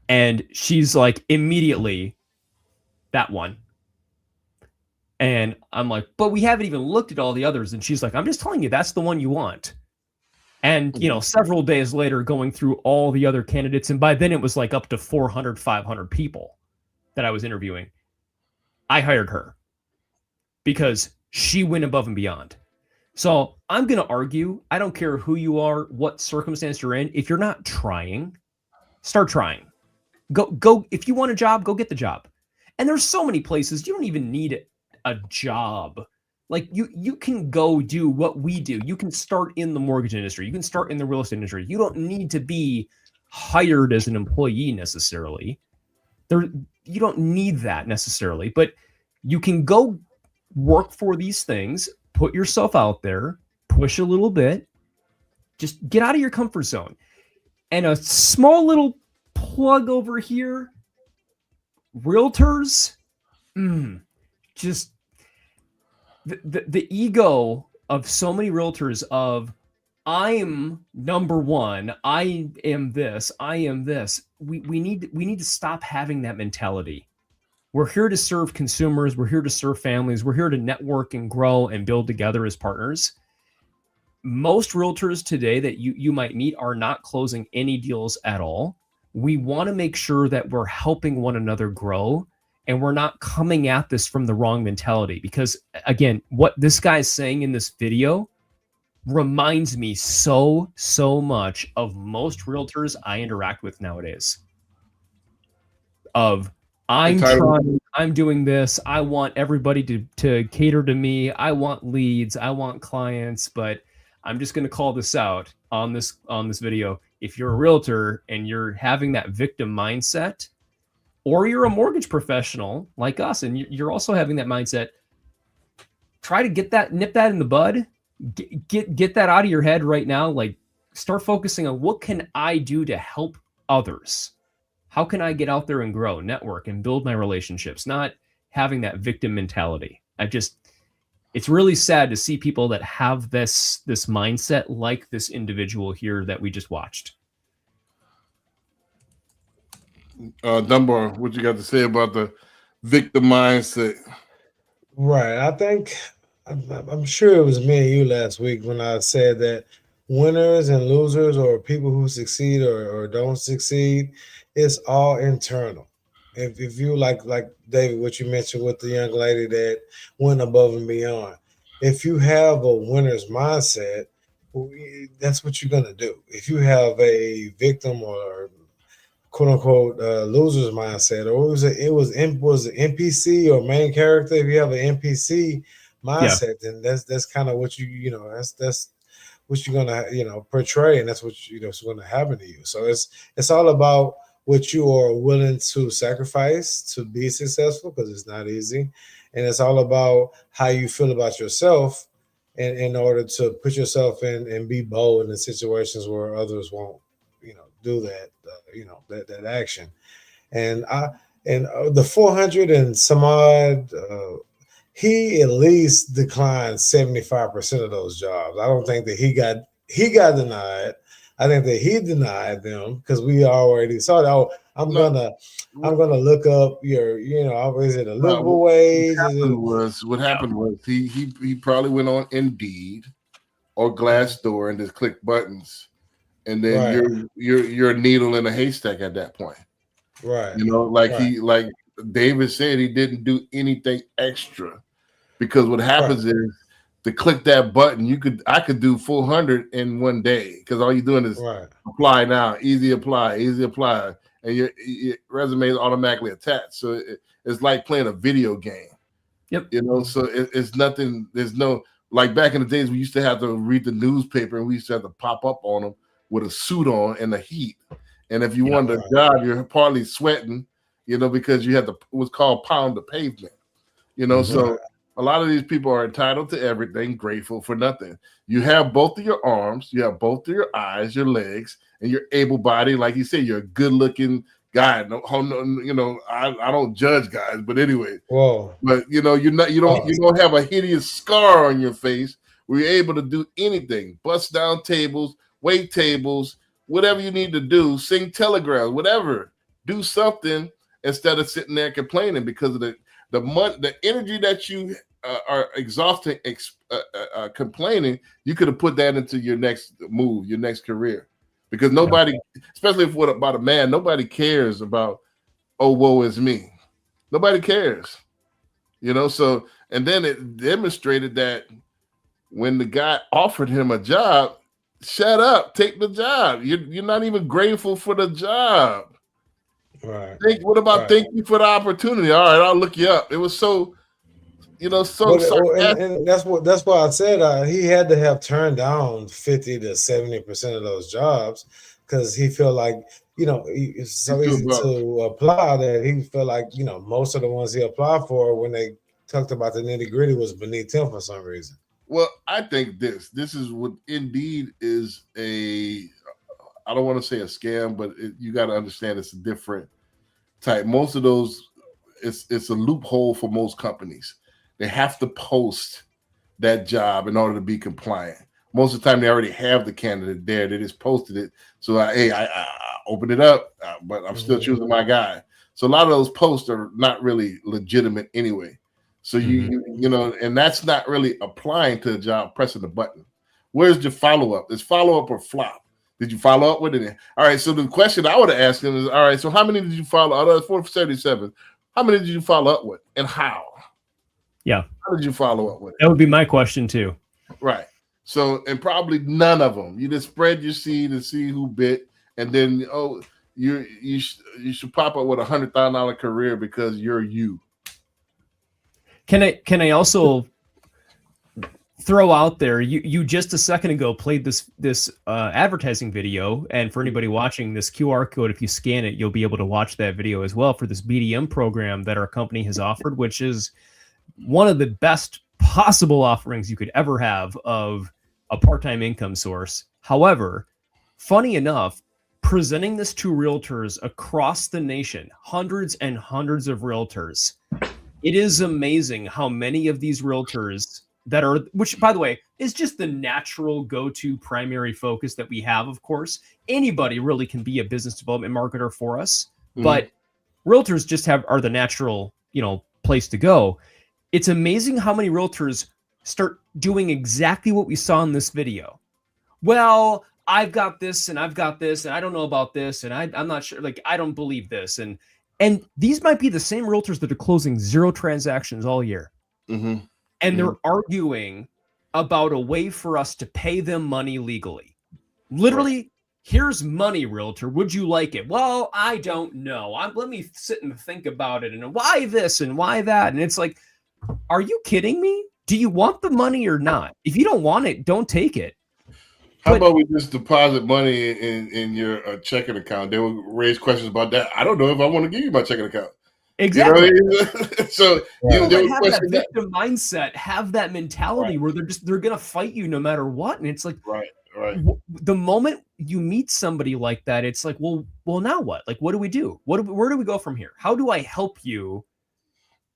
and she's like, immediately, that one. And I'm like, but we haven't even looked at all the others. And she's like, I'm just telling you, that's the one you want. And, several days later, going through all the other candidates, and by then it was like up to 400, 500 people that I was interviewing. I hired her because she went above and beyond. So I'm going to argue, I don't care who you are, what circumstance you're in. If you're not trying, start trying. Go. If you want a job, go get the job. And there's so many places you don't even need a job. Like you can go do what we do. You can start in the mortgage industry. You can start in the real estate industry. You don't need to be hired as an employee necessarily. You don't need that necessarily, but you can go work for these things, put yourself out there, push a little bit, just get out of your comfort zone. And a small little plug over here, realtors, just the ego of so many realtors of I'm number one, I am this. We need to stop having that mentality. We're here to serve consumers. We're here to serve families. We're here to network and grow and build together as partners. Most realtors today that you might meet are not closing any deals at all. We want to make sure that we're helping one another grow, and we're not coming at this from the wrong mentality. Because again, what this guy's saying in this video reminds me so much of most realtors I interact with nowadays. Of I'm doing this. I want everybody to cater to me. I want leads. I want clients. But I'm just going to call this out on this video. If you're a realtor and you're having that victim mindset, or you're a mortgage professional like us, and you're also having that mindset, try to nip that in the bud. Get that out of your head right now. Like, start focusing on what can I do to help others. How can I get out there and grow, network, and build my relationships? Not having that victim mentality. It's really sad to see people that have this mindset like this individual here that we just watched. Dunbar, what you got to say about the victim mindset? Right. I think I'm sure it was me and you last week when I said that winners and losers, or people who succeed or don't succeed, it's all internal. If you like David, what you mentioned with the young lady that went above and beyond, if you have a winner's mindset, that's what you're gonna do. If you have a victim or quote unquote loser's mindset, or it was an NPC or main character, if you have an NPC mindset, then that's kind of what that's what you're gonna portray, and that's what is going to happen to you. So it's all about what you are willing to sacrifice to be successful, because it's not easy, and it's all about how you feel about yourself, and in order to put yourself in and be bold in situations where others won't do that that action. And the 400 and some odd, he at least declined 75% of those jobs. I don't think that he got denied. I think that he denied them because we already saw that. Oh, I'm gonna look up your, is it a livable wage? What happened was he probably went on Indeed or Glassdoor and just clicked buttons, and then you're a needle in a haystack at that point. Right. Like David said, he didn't do anything extra, because what happens is, to click that button, I could do 400 in one day, because all you're doing is apply now, easy apply, and your resume is automatically attached. So it's like playing a video game. Yep. So it's nothing. There's no, like back in the days, we used to have to read the newspaper, and we used to have to pop up on them with a suit on and the heat. And if you wanted a job, you're partly sweating, because you had what's called pound the pavement. So a lot of these people are entitled to everything, grateful for nothing. You have both of your arms, you have both of your eyes, your legs, and you're able-bodied. Like you said, you're a good-looking, guy. No, I don't judge guys, but anyway. Whoa. But you don't have a hideous scar on your face where you're able to do anything, bust down tables, wait tables, whatever you need to do, sing telegrams, whatever. Do something instead of sitting there complaining because of the energy that you are exhausting, complaining. You could have put that into your next move, your next career, because nobody, especially if about a man, nobody cares about, oh, woe is me. Nobody cares, So, and then it demonstrated that when the guy offered him a job, shut up, take the job. You're not even grateful for the job. Right. What about thank you for the opportunity? All right, I'll look you up. It was so, sarcastic. And that's why I said he had to have turned down 50 to 70% of those jobs because he felt like, it's so easy to apply that he felt like, most of the ones he applied for when they talked about the nitty gritty was beneath him for some reason. Well, I think this is what Indeed is I don't want to say a scam, but you got to understand it's a different type. Most of those, it's a loophole for most companies. They have to post that job in order to be compliant. Most of the time, they already have the candidate there. They just posted it. So, I opened it up, but I'm still choosing my guy. So a lot of those posts are not really legitimate anyway. So and that's not really applying to the job, pressing the button. Where's your follow-up? Is follow-up or flop? Did you follow up with it? All right. So the question I would have asked him is, all right, so how many did you follow? Out of 477, how many did you follow up with and how? Yeah. How did you follow up with it? That would be my question too. Right. So, and probably none of them. You just spread your seed and see who bit. And then, you should pop up with $100,000 career because you're you. Can I also throw out there, you just a second ago played this advertising video, and for anybody watching, this QR code, if you scan it, you'll be able to watch that video as well for this BDM program that our company has offered, which is one of the best possible offerings you could ever have of a part-time income source. However, funny enough, presenting this to realtors across the nation, hundreds and hundreds of realtors, it is amazing how many of these realtors that are, which by the way, is just the natural go-to primary focus that we have, of course. Anybody really can be a business development marketer for us, but realtors just are the natural, place to go. It's amazing how many realtors start doing exactly what we saw in this video. Well, I've got this and I've got this and I don't know about this and I'm not sure, I don't believe this. And these might be the same realtors that are closing 0 transactions all year. Mm-hmm. And they're arguing about a way for us to pay them money legally. Literally, here's money, realtor. Would you like it? Well, I don't know. Let me sit and think about it. And why this and why that? And it's like, are you kidding me? Do you want the money or not? If you don't want it, don't take it. How about we just deposit money in your checking account? They will raise questions about that. I don't know if I want to give you my checking account. Exactly. So have that victim mindset, have that mentality where they're gonna fight you no matter what. And it's like, right. The moment you meet somebody like that, it's like, well, now what? Like, what do we do? Where do we go from here? How do I help you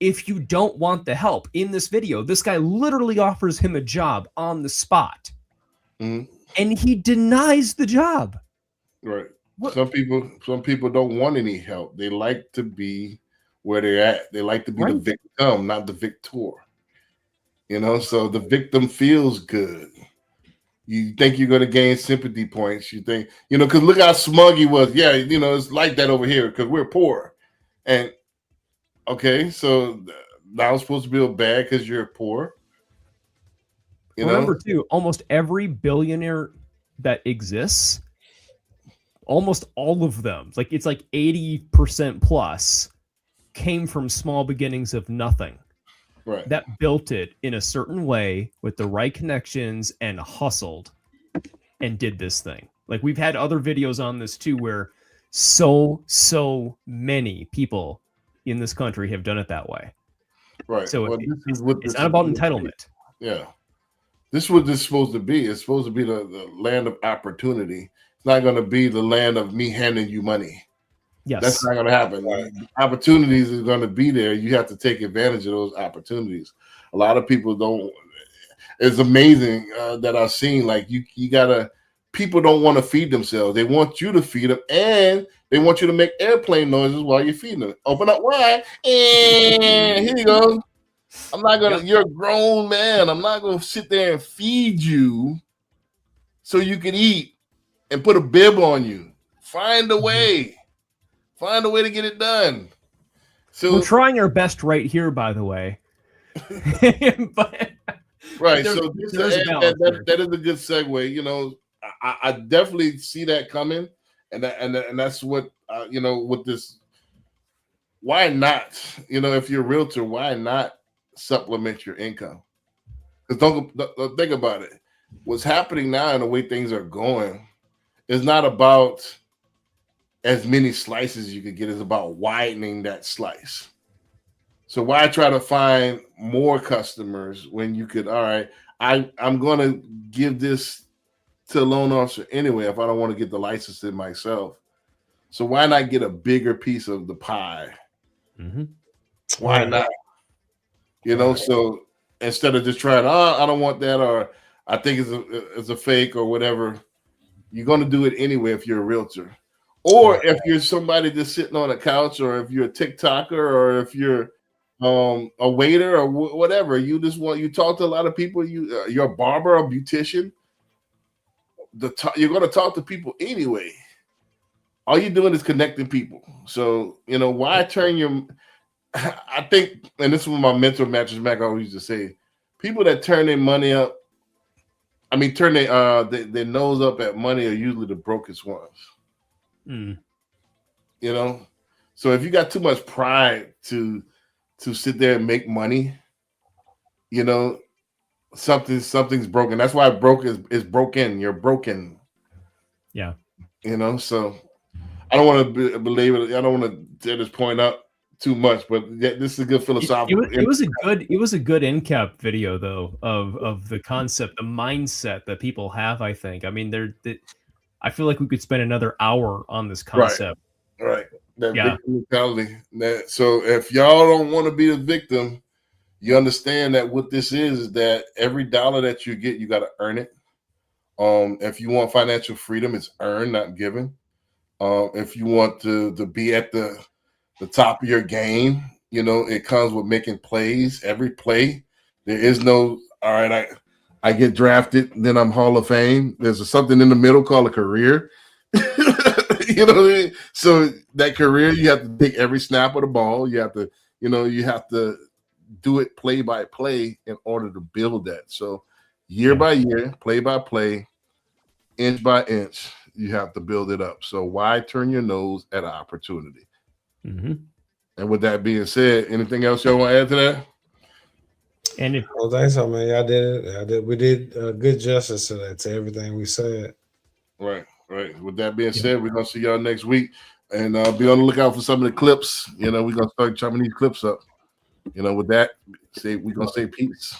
if you don't want the help? In this video, this guy literally offers him a job on the spot. Mm-hmm. And he denies the job. Right. Some people don't want any help. They like to be where they're at. They like to be the victim, not the victor. So the victim feels good. You think you're going to gain sympathy points. You think, because look how smug he was. Yeah, it's like that over here because we're poor. And okay, so now I'm supposed to feel bad because you're poor. Remember, too, almost every billionaire that exists, almost all of them, it's like 80% plus, came from small beginnings of nothing. Right. That built it in a certain way with the right connections and hustled and did this thing. We've had other videos on this too, where so many people in this country have done it that way. Right. So it's not about entitlement. Yeah. This is what this is supposed to be. It's supposed to be the land of opportunity. It's not going to be the land of me handing you money. Yes. That's not going to happen. Opportunities are going to be there. You have to take advantage of those opportunities. A lot of people don't. It's amazing that I've seen, like, you got to, people don't want to feed themselves. They want you to feed them, and they want you to make airplane noises while you're feeding them. Open up wide, and here you go. I'm not going to, you're a grown man. I'm not going to sit there and feed you so you can eat and put a bib on you. Find a way. Find a way to get it done. So we're trying our best right here, by the way. But, right. There's, So that is a good segue. You know, I definitely see that coming, and that's what you know, with this. Why not? You know, if you're a realtor, why not supplement your income? Because don't think about it. What's happening now and the way things are going is not about as many slices you could get. It's about widening that slice. So why try to find more customers when you could, all right, I'm going to give this to a loan officer anyway if I don't want to get the license in myself. So why not get a bigger piece of the pie? Mm-hmm. Why not? You know, so instead of just trying, I don't want that, or I think it's a fake or whatever, you're going to do it anyway if you're a realtor. Or if you're somebody just sitting on a couch, or if you're a TikToker, or if you're a waiter or whatever, you talk to a lot of people. You're a barber, a beautician. You're going to talk to people anyway. All you're doing is connecting people. So you know why turn your. I think, and this is what my mentor Mattress Mac always used to say: people that turn their money up, turn their nose up at money are usually the brokest ones. Mm. You know, so if you got too much pride to sit there and make money, you know, something's broken. That's why broke is broken. You're broken. Yeah. You know, so I don't want to believe it. I don't want to tear this point up too much, but this is a good philosophical. It was a good in-cap video though of the concept, the mindset that people have. I think. I mean, I feel like we could spend another hour on this concept. Right. That victim mentality. So if y'all don't want to be a victim, you understand that what this is that every dollar that you get, you got to earn it. If you want financial freedom, it's earned, not given. If you want to be at the top of your game, you know, it comes with making plays. Every play, there is no, all right, I get drafted, then I'm Hall of Fame. There's something in the middle called a career. You know what I mean? So that career, you have to take every snap of the ball. You have to, you have to do it play by play in order to build that. So year by year, play by play, inch by inch, you have to build it up. So why turn your nose at an opportunity? Mm-hmm. And with that being said, anything else y'all want to add to that? And if well, thanks, man. Y'all did it. We did good justice to everything we said. Right. With that being said, we're gonna see y'all next week, and be on the lookout for some of the clips. You know, we're gonna start chopping these clips up. You know, with that, we're gonna say peace.